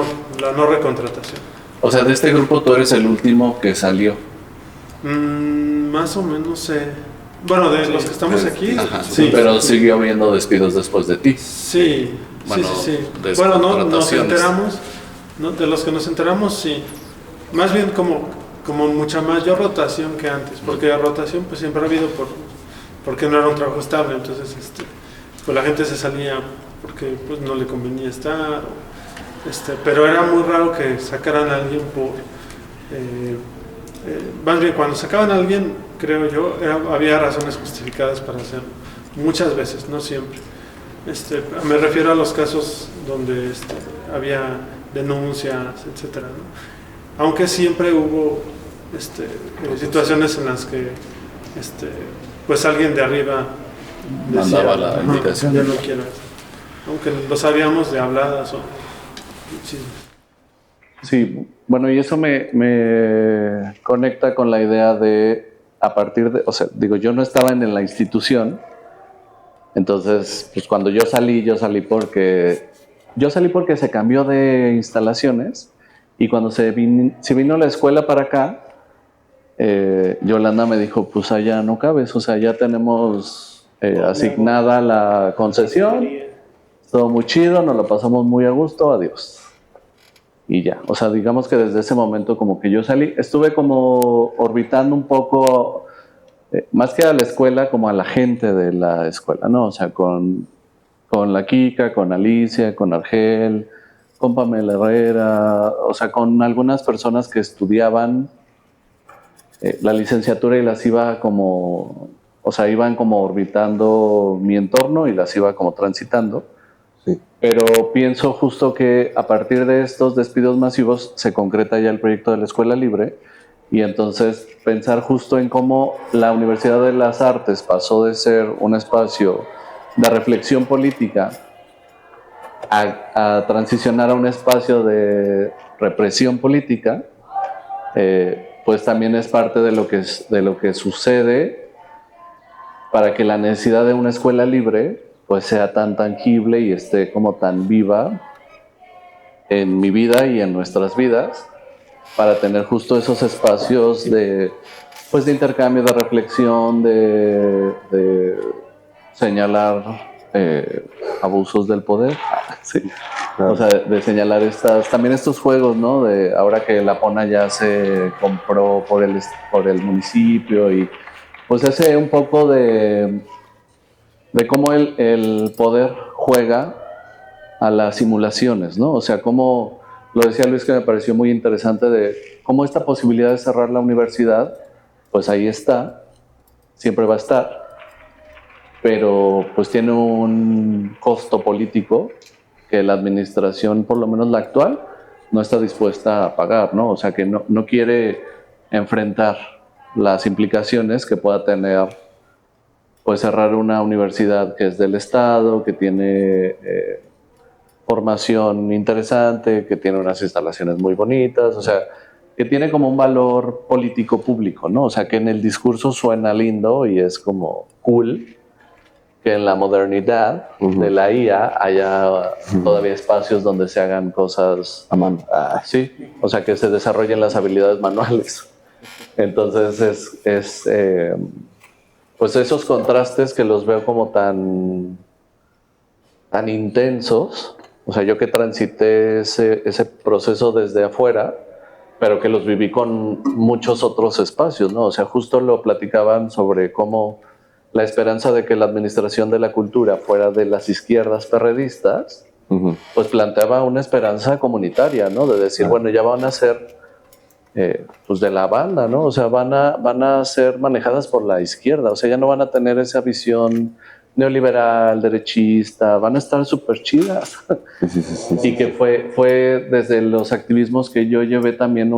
S10: la no recontratación.
S9: O sea, de este grupo tú eres el último que salió.
S10: Más o menos sé. Bueno, de los que estamos aquí,
S9: Ajá,
S10: sí.
S9: Pero siguió habiendo despidos después de ti.
S10: Sí,
S7: Bueno,
S10: sí. Bueno, no, nos
S7: descontrataciones.
S10: enteramos, ¿no? De los que nos enteramos, sí. Más bien como mucha mayor rotación que antes, porque la rotación pues siempre ha habido porque no era un trabajo estable, entonces pues la gente se salía porque pues no le convenía estar, pero era muy raro que sacaran a alguien más bien cuando sacaban a alguien, creo yo, había razones justificadas para hacerlo, muchas veces, no siempre. Me refiero a los casos donde había denuncias, etcétera, ¿no? Aunque siempre hubo situaciones en las que pues alguien de arriba decía,
S7: mandaba la invitación.
S10: Yo no quiero eso. Aunque lo sabíamos de habladas o chismes.
S9: Sí, bueno, y eso me conecta con la idea de, a partir de, o sea, digo, yo no estaba en la institución, entonces, pues cuando yo salí porque se cambió de instalaciones, y cuando se vino la escuela para acá, Yolanda me dijo, pues allá no cabes, o sea, ya tenemos asignada la concesión, todo muy chido, nos lo pasamos muy a gusto, adiós. Y ya, o sea, digamos que desde ese momento como que yo salí, estuve como orbitando un poco, más que a la escuela, como a la gente de la escuela, ¿no? O sea, con la Kika, con Alicia, con Argel, con Pamela Herrera, o sea, con algunas personas que estudiaban la licenciatura y las iba como, o sea, iban como orbitando mi entorno y las iba como transitando.
S2: Sí.
S9: Pero pienso justo que a partir de estos despidos masivos se concreta ya el proyecto de la Escuela Libre, y entonces pensar justo en cómo la Universidad de las Artes pasó de ser un espacio de reflexión política a transicionar a un espacio de represión política, pues también es parte de lo que sucede para que la necesidad de una escuela libre pues sea tan tangible y esté como tan viva en mi vida y en nuestras vidas, para tener justo esos espacios de intercambio, de reflexión, de señalar abusos del poder, sí. Claro. O sea, de señalar también estos juegos, ¿no? De ahora que la PONA ya se compró por el municipio, y pues ese un poco de cómo el poder juega a las simulaciones, ¿no? O sea, como lo decía Luis, que me pareció muy interesante, de cómo esta posibilidad de cerrar la universidad, pues ahí está, siempre va a estar, pero pues tiene un costo político que la administración, por lo menos la actual, no está dispuesta a pagar, ¿no? O sea, que no quiere enfrentar las implicaciones que pueda tener pues cerrar una universidad que es del Estado, que tiene formación interesante, que tiene unas instalaciones muy bonitas, o sea, que tiene como un valor político público, ¿no? O sea, que en el discurso suena lindo y es como cool que en la modernidad de la IA haya todavía espacios donde se hagan cosas
S2: a mano.
S9: Sí, o sea, que se desarrollen las habilidades manuales. Entonces pues esos contrastes que los veo como tan intensos, o sea, yo que transité ese proceso desde afuera, pero que los viví con muchos otros espacios, ¿no? O sea, justo lo platicaban sobre cómo la esperanza de que la administración de la cultura fuera de las izquierdas perredistas, pues planteaba una esperanza comunitaria, ¿no? De decir, bueno, ya van a ser pues de la banda, ¿no? O sea, van a ser manejadas por la izquierda, o sea, ya no van a tener esa visión neoliberal, derechista, van a estar súper chidas.
S2: Sí.
S9: Y que fue desde los activismos que yo llevé también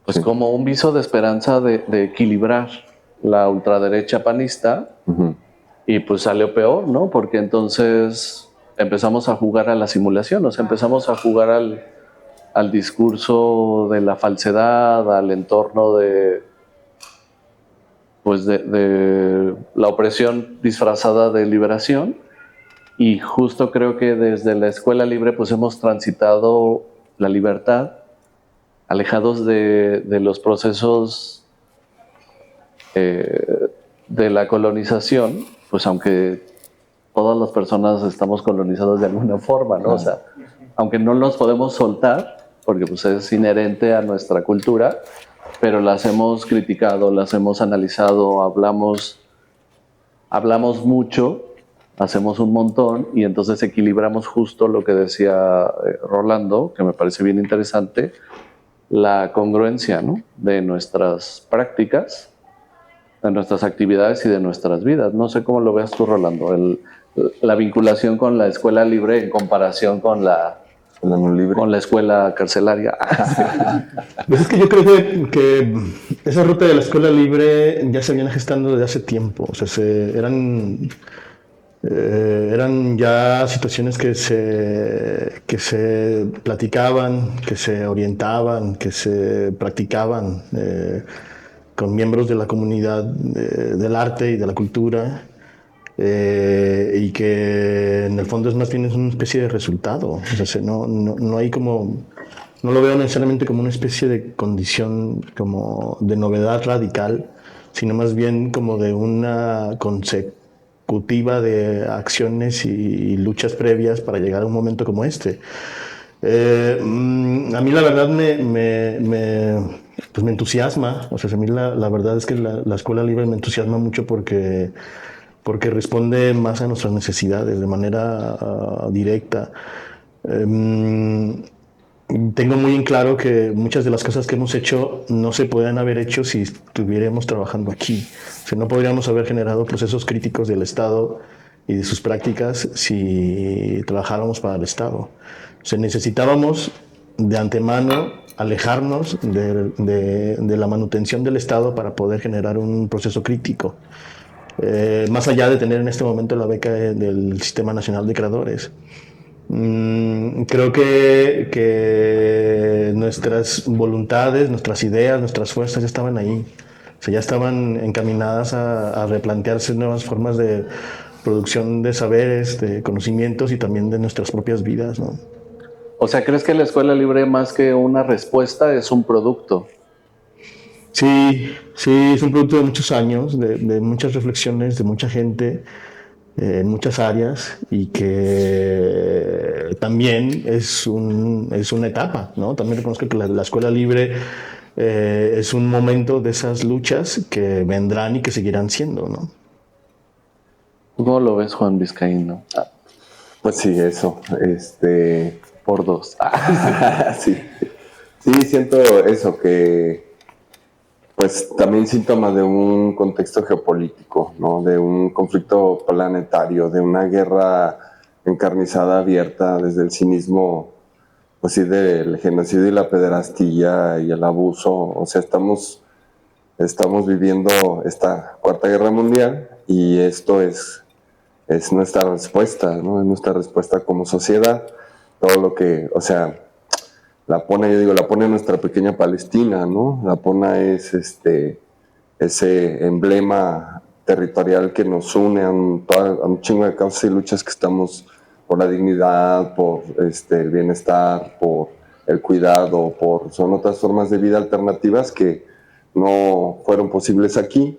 S9: pues como un viso de esperanza de equilibrar la ultraderecha panista. Y pues salió peor, ¿no? Porque entonces empezamos a jugar a la simulación, o sea, empezamos a jugar al discurso de la falsedad, al entorno de la opresión disfrazada de liberación. Y justo creo que desde la escuela libre pues hemos transitado la libertad, alejados de los procesos de la colonización, pues aunque todas las personas estamos colonizadas de alguna forma, ¿no? O sea, aunque no los podemos soltar, porque pues es inherente a nuestra cultura, pero las hemos criticado, las hemos analizado, hablamos mucho, hacemos un montón y entonces equilibramos justo lo que decía Rolando, que me parece bien interesante, la congruencia, ¿no? De nuestras prácticas, de nuestras actividades y de nuestras vidas. No sé cómo lo veas tú, Rolando, la vinculación con la escuela libre en comparación con la escuela carcelaria.
S3: Pues es que yo creo que esa ruta de la escuela libre ya se viene gestando desde hace tiempo. O sea, eran ya situaciones que se platicaban, que se orientaban, que se practicaban con miembros de la comunidad del arte y de la cultura, y que en el fondo es más bien una especie de resultado. O sea, no hay como, no lo veo necesariamente como una especie de condición como de novedad radical, sino más bien como de una consecutiva de acciones y luchas previas para llegar a un momento como este. A mí la verdad pues me entusiasma. O sea, a mí la verdad es que la escuela libre me entusiasma mucho porque responde más a nuestras necesidades de manera directa. Tengo muy en claro que muchas de las cosas que hemos hecho no se podrían haber hecho si estuviéramos trabajando aquí. O sea, no podríamos haber generado procesos críticos del Estado y de sus prácticas si trabajáramos para el Estado. O sea, necesitábamos de antemano alejarnos de la manutención del Estado para poder generar un proceso crítico. Más allá de tener en este momento la beca del Sistema Nacional de Creadores. Creo que nuestras voluntades, nuestras ideas, nuestras fuerzas ya estaban ahí. O sea, ya estaban encaminadas a replantearse nuevas formas de producción de saberes, de conocimientos y también de nuestras propias vidas, ¿no?
S9: O sea, ¿crees que la escuela libre más que una respuesta es un producto?
S3: Sí, es un producto de muchos años, de muchas reflexiones, de mucha gente, en muchas áreas, y que también es una etapa, ¿no? También reconozco que la escuela libre es un momento de esas luchas que vendrán y que seguirán siendo, ¿no?
S9: ¿Cómo lo ves, Juan Vizcaíno?
S2: Pues sí, eso.
S9: Por dos.
S2: Sí, siento eso, que pues también síntoma de un contexto geopolítico, ¿no? De un conflicto planetario, de una guerra encarnizada, abierta, desde el cinismo, pues sí, del genocidio y la pederastía y el abuso. O sea, estamos viviendo esta Cuarta Guerra Mundial y esto es nuestra respuesta, ¿no? Es nuestra respuesta como sociedad. Todo lo que, o sea, la Pona es nuestra pequeña Palestina, ¿no? La Pona es ese emblema territorial que nos une a un chingo de causas y luchas que estamos por la dignidad, por el bienestar, por el cuidado, son otras formas de vida alternativas que no fueron posibles aquí,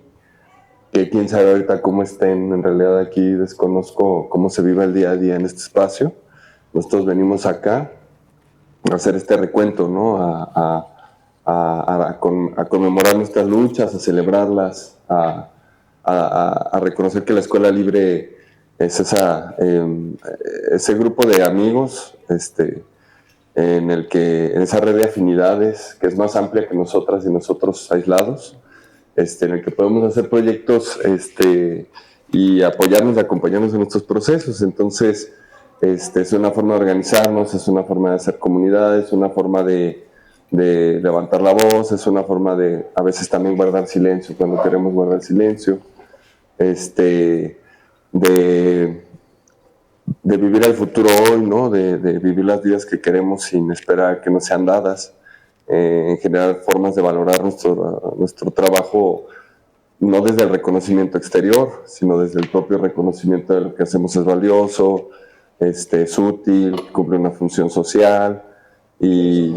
S2: que quién sabe ahorita cómo estén. En realidad aquí desconozco cómo se vive el día a día en este espacio. Nosotros venimos acá a hacer este recuento, ¿no? A conmemorar nuestras luchas, a celebrarlas, a reconocer que la escuela libre es ese grupo de amigos en esa red de afinidades que es más amplia que nosotras y nosotros aislados, en el que podemos hacer proyectos y apoyarnos y acompañarnos en nuestros procesos. Entonces, es una forma de organizarnos, es una forma de hacer comunidad, es una forma de levantar la voz, es una forma de a veces también guardar silencio cuando queremos guardar silencio, de vivir el futuro hoy, ¿no? De vivir las vidas que queremos sin esperar que nos sean dadas, en general formas de valorar nuestro trabajo, no desde el reconocimiento exterior, sino desde el propio reconocimiento de lo que hacemos es valioso, es útil, cumple una función social y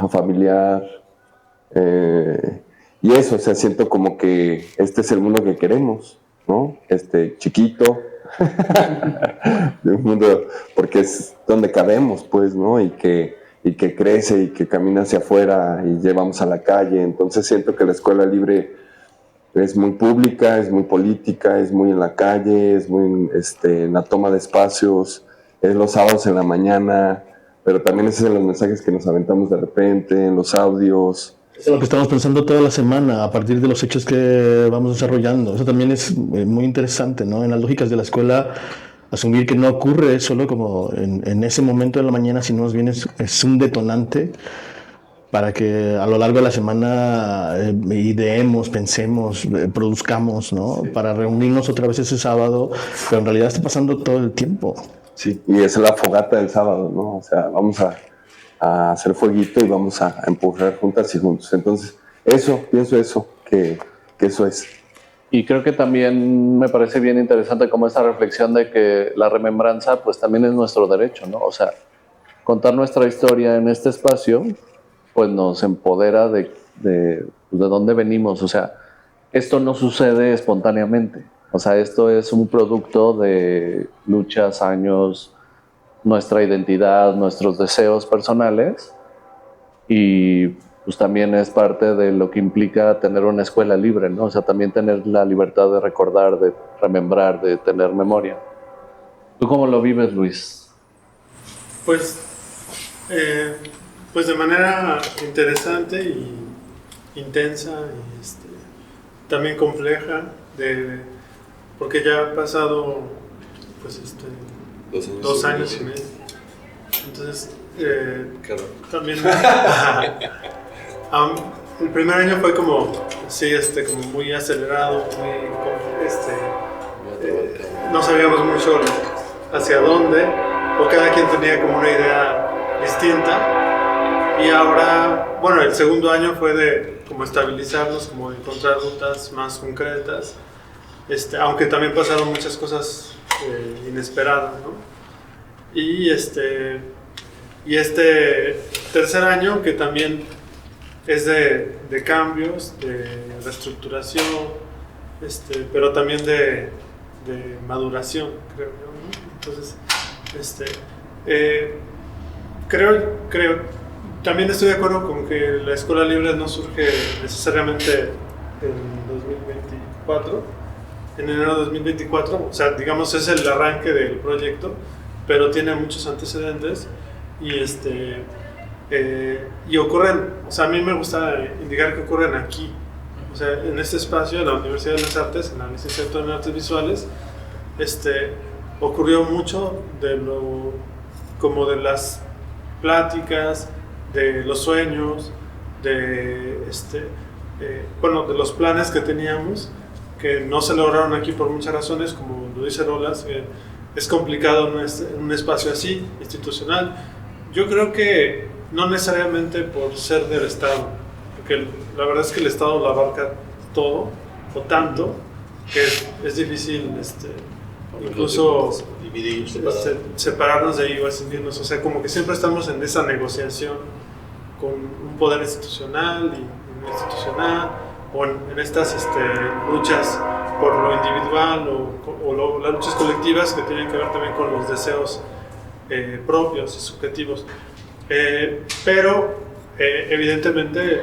S2: familiar. Y eso, o sea, siento como que este es el mundo que queremos, ¿no? Chiquito, de un mundo, porque es donde cabemos, pues, ¿no? Y que crece y que camina hacia afuera y llevamos a la calle. Entonces siento que la escuela libre es muy pública, es muy política, es muy en la calle, es muy en la toma de espacios, es los sábados en la mañana, pero también es en los mensajes que nos aventamos de repente, en los audios.
S3: Es lo que estamos pensando toda la semana a partir de los hechos que vamos desarrollando. Eso también es muy interesante, ¿no? En las lógicas de la escuela, asumir que no ocurre solo como en ese momento de la mañana, sino más bien es un detonante para que a lo largo de la semana ideemos, pensemos, produzcamos, ¿no? Sí. Para reunirnos otra vez ese sábado, pero en realidad está pasando todo el tiempo.
S2: Sí, y esa es la fogata del sábado, ¿no? O sea, vamos a hacer fueguito y vamos a empujar juntas y juntos. Entonces, pienso que eso es.
S9: Y creo que también me parece bien interesante como esta reflexión de que la remembranza pues también es nuestro derecho, ¿no? O sea, contar nuestra historia en este espacio pues nos empodera de dónde venimos. O sea, esto no sucede espontáneamente. O sea, esto es un producto de luchas, años, nuestra identidad, nuestros deseos personales, y pues también es parte de lo que implica tener una escuela libre, ¿no? O sea, también tener la libertad de recordar, de remembrar, de tener memoria. ¿Tú cómo lo vives, Luis?
S10: Pues de manera interesante y intensa y también compleja, porque ya ha pasado pues 2 años y medio. Entonces también el primer año fue como como muy acelerado, no sabíamos mucho hacia dónde, o cada quien tenía como una idea distinta. Y ahora, bueno, el segundo año fue de como estabilizarnos, como de encontrar rutas más concretas, aunque también pasaron muchas cosas inesperadas, ¿no? Y este tercer año, que también es de cambios, de reestructuración, pero también de maduración, creo yo, ¿no? Entonces, creo también estoy de acuerdo con que la escuela libre no surge necesariamente en 2024, en enero de 2024, o sea, digamos es el arranque del proyecto, pero tiene muchos antecedentes y ocurren, o sea, a mí me gusta indicar que ocurren aquí, o sea, en este espacio, en la Universidad de las Artes, en la licenciatura en Artes Visuales, ocurrió mucho como de las pláticas, de los sueños, de los planes que teníamos, que no se lograron aquí por muchas razones, como lo dice Rolas, es complicado en un espacio así, institucional. Yo creo que no necesariamente por ser del Estado, porque la verdad es que el Estado lo abarca todo, o tanto, que es difícil incluso separarnos de ahí o ascendirnos. O sea, como que siempre estamos en esa negociación con un poder institucional y no institucional, o en estas luchas por lo individual o las luchas colectivas que tienen que ver también con los deseos propios y subjetivos. Pero evidentemente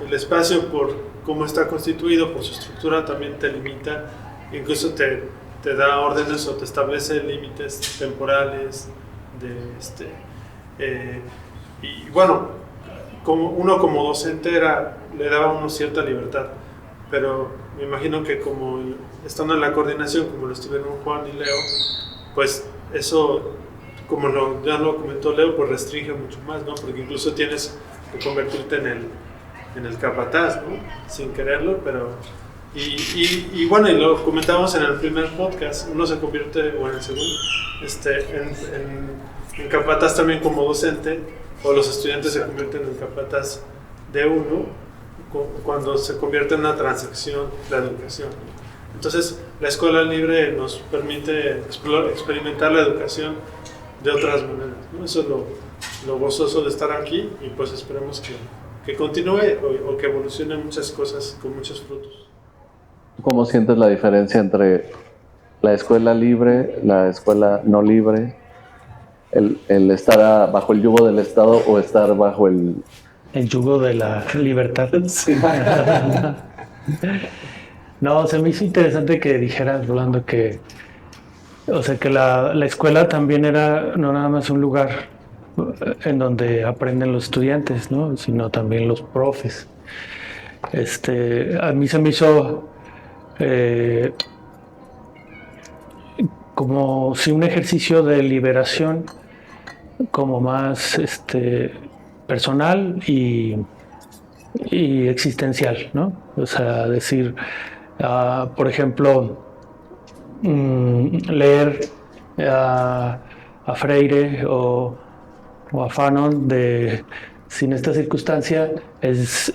S10: el espacio, por cómo está constituido, por su estructura, también te limita, incluso te da órdenes o te establece límites temporales Y bueno, como docente le daba a uno cierta libertad, pero me imagino que como estando en la coordinación, como lo estuvieron Juan y Leo, pues eso, como ya lo comentó Leo, pues restringe mucho más, ¿no? Porque incluso tienes que convertirte en el capataz, ¿no? Sin quererlo, pero... Y bueno, y lo comentábamos en el primer podcast, uno se convierte, o en el segundo, en capataz también como docente, o los estudiantes se convierten en capataz de uno cuando se convierte en una transacción la educación. Entonces, la escuela libre nos permite experimentar la educación de otras maneras, ¿no? Eso es lo gozoso de estar aquí, y pues esperemos que continúe o que evolucione muchas cosas con muchos frutos.
S9: ¿Cómo sientes la diferencia entre la escuela libre, la escuela no libre, el estar bajo el yugo del Estado o estar bajo el
S5: yugo de la libertad?
S9: Sí.
S5: No, se me hizo interesante que dijeras, Rolando, que la escuela también era no nada más un lugar en donde aprenden los estudiantes, ¿no? Sino también los profes. A mí se me hizo como si un ejercicio de liberación como más personal y existencial, ¿no? O sea, decir, por ejemplo, leer a Freire o a Fanon sin esta circunstancia es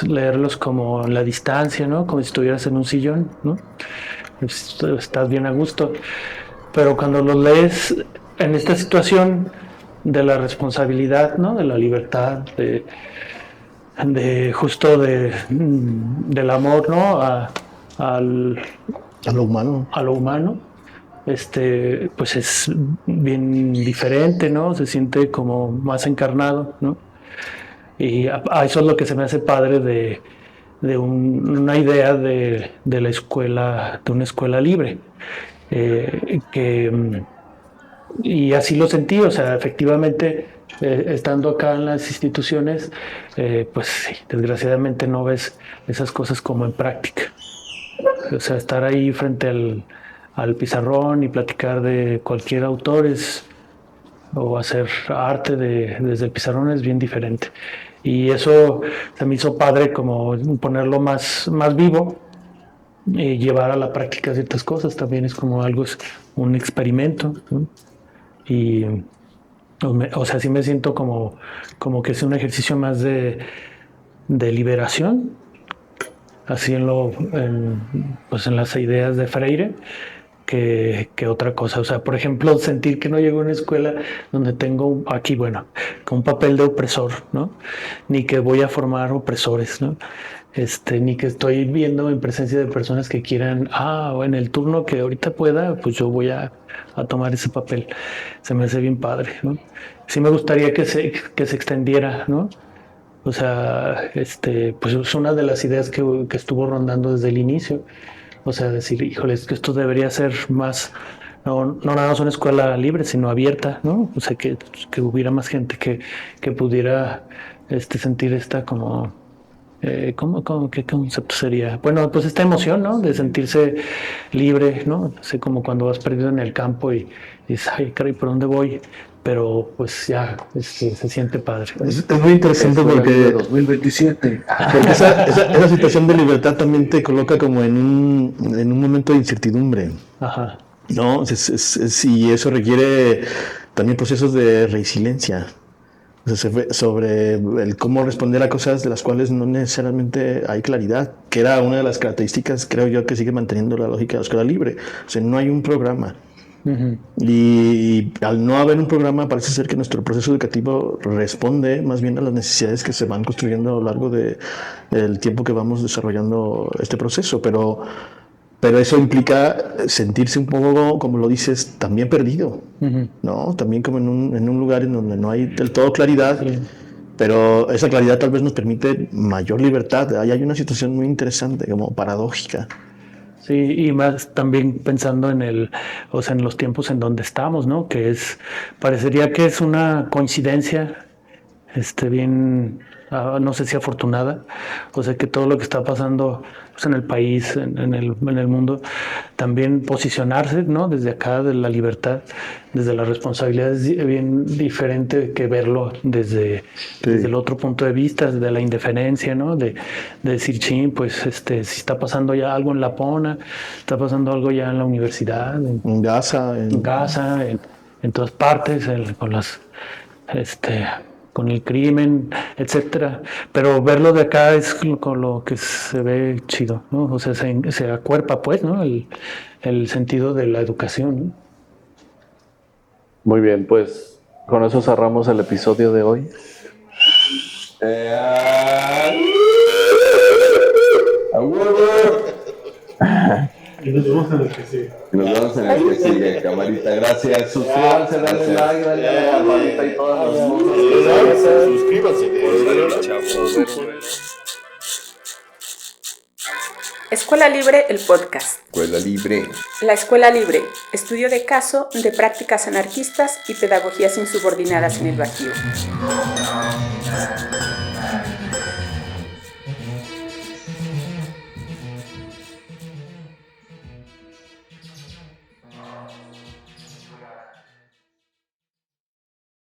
S5: leerlos como en la distancia, ¿no? Como si estuvieras en un sillón, ¿no? Estás bien a gusto. Pero cuando los lees en esta situación de la responsabilidad, ¿no? De la libertad, del amor, ¿no? A lo humano, pues es bien diferente, ¿no? Se siente como más encarnado, ¿no? Y a eso es lo que se me hace padre de una idea de la escuela, de una escuela libre. Y así lo sentí, o sea, efectivamente, estando acá en las instituciones, pues sí, desgraciadamente no ves esas cosas como en práctica. O sea, estar ahí frente al pizarrón y platicar de cualquier autor o hacer arte desde el pizarrón es bien diferente. Y eso se me hizo padre como ponerlo más vivo y llevar a la práctica ciertas cosas. También es como un experimento, ¿no? Y o sea, sí me siento como que es un ejercicio más de liberación, así pues en las ideas de Freire, que otra cosa. O sea, por ejemplo, sentir que no llego a una escuela donde tengo aquí, bueno, un papel de opresor, ¿no? Ni que voy a formar opresores, ¿no? Ni que estoy viendo en presencia de personas que quieran, en el turno que ahorita pueda, pues yo voy a tomar ese papel. Se me hace bien padre, ¿no? Sí me gustaría que se extendiera, ¿no? O sea, pues es una de las ideas que estuvo rondando desde el inicio. O sea, decir, híjole, es que esto debería ser más, no nada más una escuela libre, sino abierta, ¿no? O sea, que hubiera más gente que pudiera sentir esta como... ¿qué concepto sería? Bueno, pues esta emoción, ¿no? De sentirse libre, ¿no? Así como cuando vas perdido en el campo y dices, ay, caray, ¿por dónde voy? Pero pues ya se siente padre.
S3: Es muy interesante porque
S9: 2027.
S3: Porque esa situación de libertad también te coloca como en un momento de incertidumbre.
S5: Ajá.
S3: ¿No? Y eso requiere también procesos de resiliencia. O sea, sobre el cómo responder a cosas de las cuales no necesariamente hay claridad, que era una de las características, creo yo, que sigue manteniendo la lógica de la escuela libre. O sea, no hay un programa. Uh-huh. Y al no haber un programa, parece ser que nuestro proceso educativo responde más bien a las necesidades que se van construyendo a lo largo del tiempo que vamos desarrollando este proceso. Pero eso implica sentirse un poco, como lo dices, también perdido, uh-huh. ¿No? También como en un lugar en donde no hay del todo claridad, sí. Pero esa claridad tal vez nos permite mayor libertad. Ahí hay una situación muy interesante, como paradójica,
S5: Sí, y más también pensando en los tiempos en donde estamos, ¿no? Parecería que es una coincidencia, bien, no sé si afortunada, o sea que todo lo que está pasando pues, en el país, en el mundo, también posicionarse, ¿no? Desde acá, de la libertad, desde la responsabilidad es bien diferente que verlo desde el otro punto de vista, desde la indiferencia, ¿no? De decir, ching, pues si está pasando ya algo en La Pona, está pasando algo ya en la universidad, en
S3: Gaza,
S5: Gaza, en todas partes, con el crimen, etcétera. Pero verlo de acá es con lo que se ve chido, ¿no? O sea, se acuerpa, pues, ¿no? El sentido de la educación, ¿no?
S9: Muy bien, pues con eso cerramos el episodio de hoy.
S10: Y nos vemos en el que sigue.
S2: Nos vemos en el que sigue, camarita. Gracias.
S9: Suscríbanse, denle like, denle a la campanita y todas las cosas.
S8: Suscríbanse.
S1: Escuela Libre, el podcast.
S2: Escuela Libre.
S1: La Escuela Libre, estudio de caso de prácticas anarquistas y pedagogías insubordinadas en el Bajío.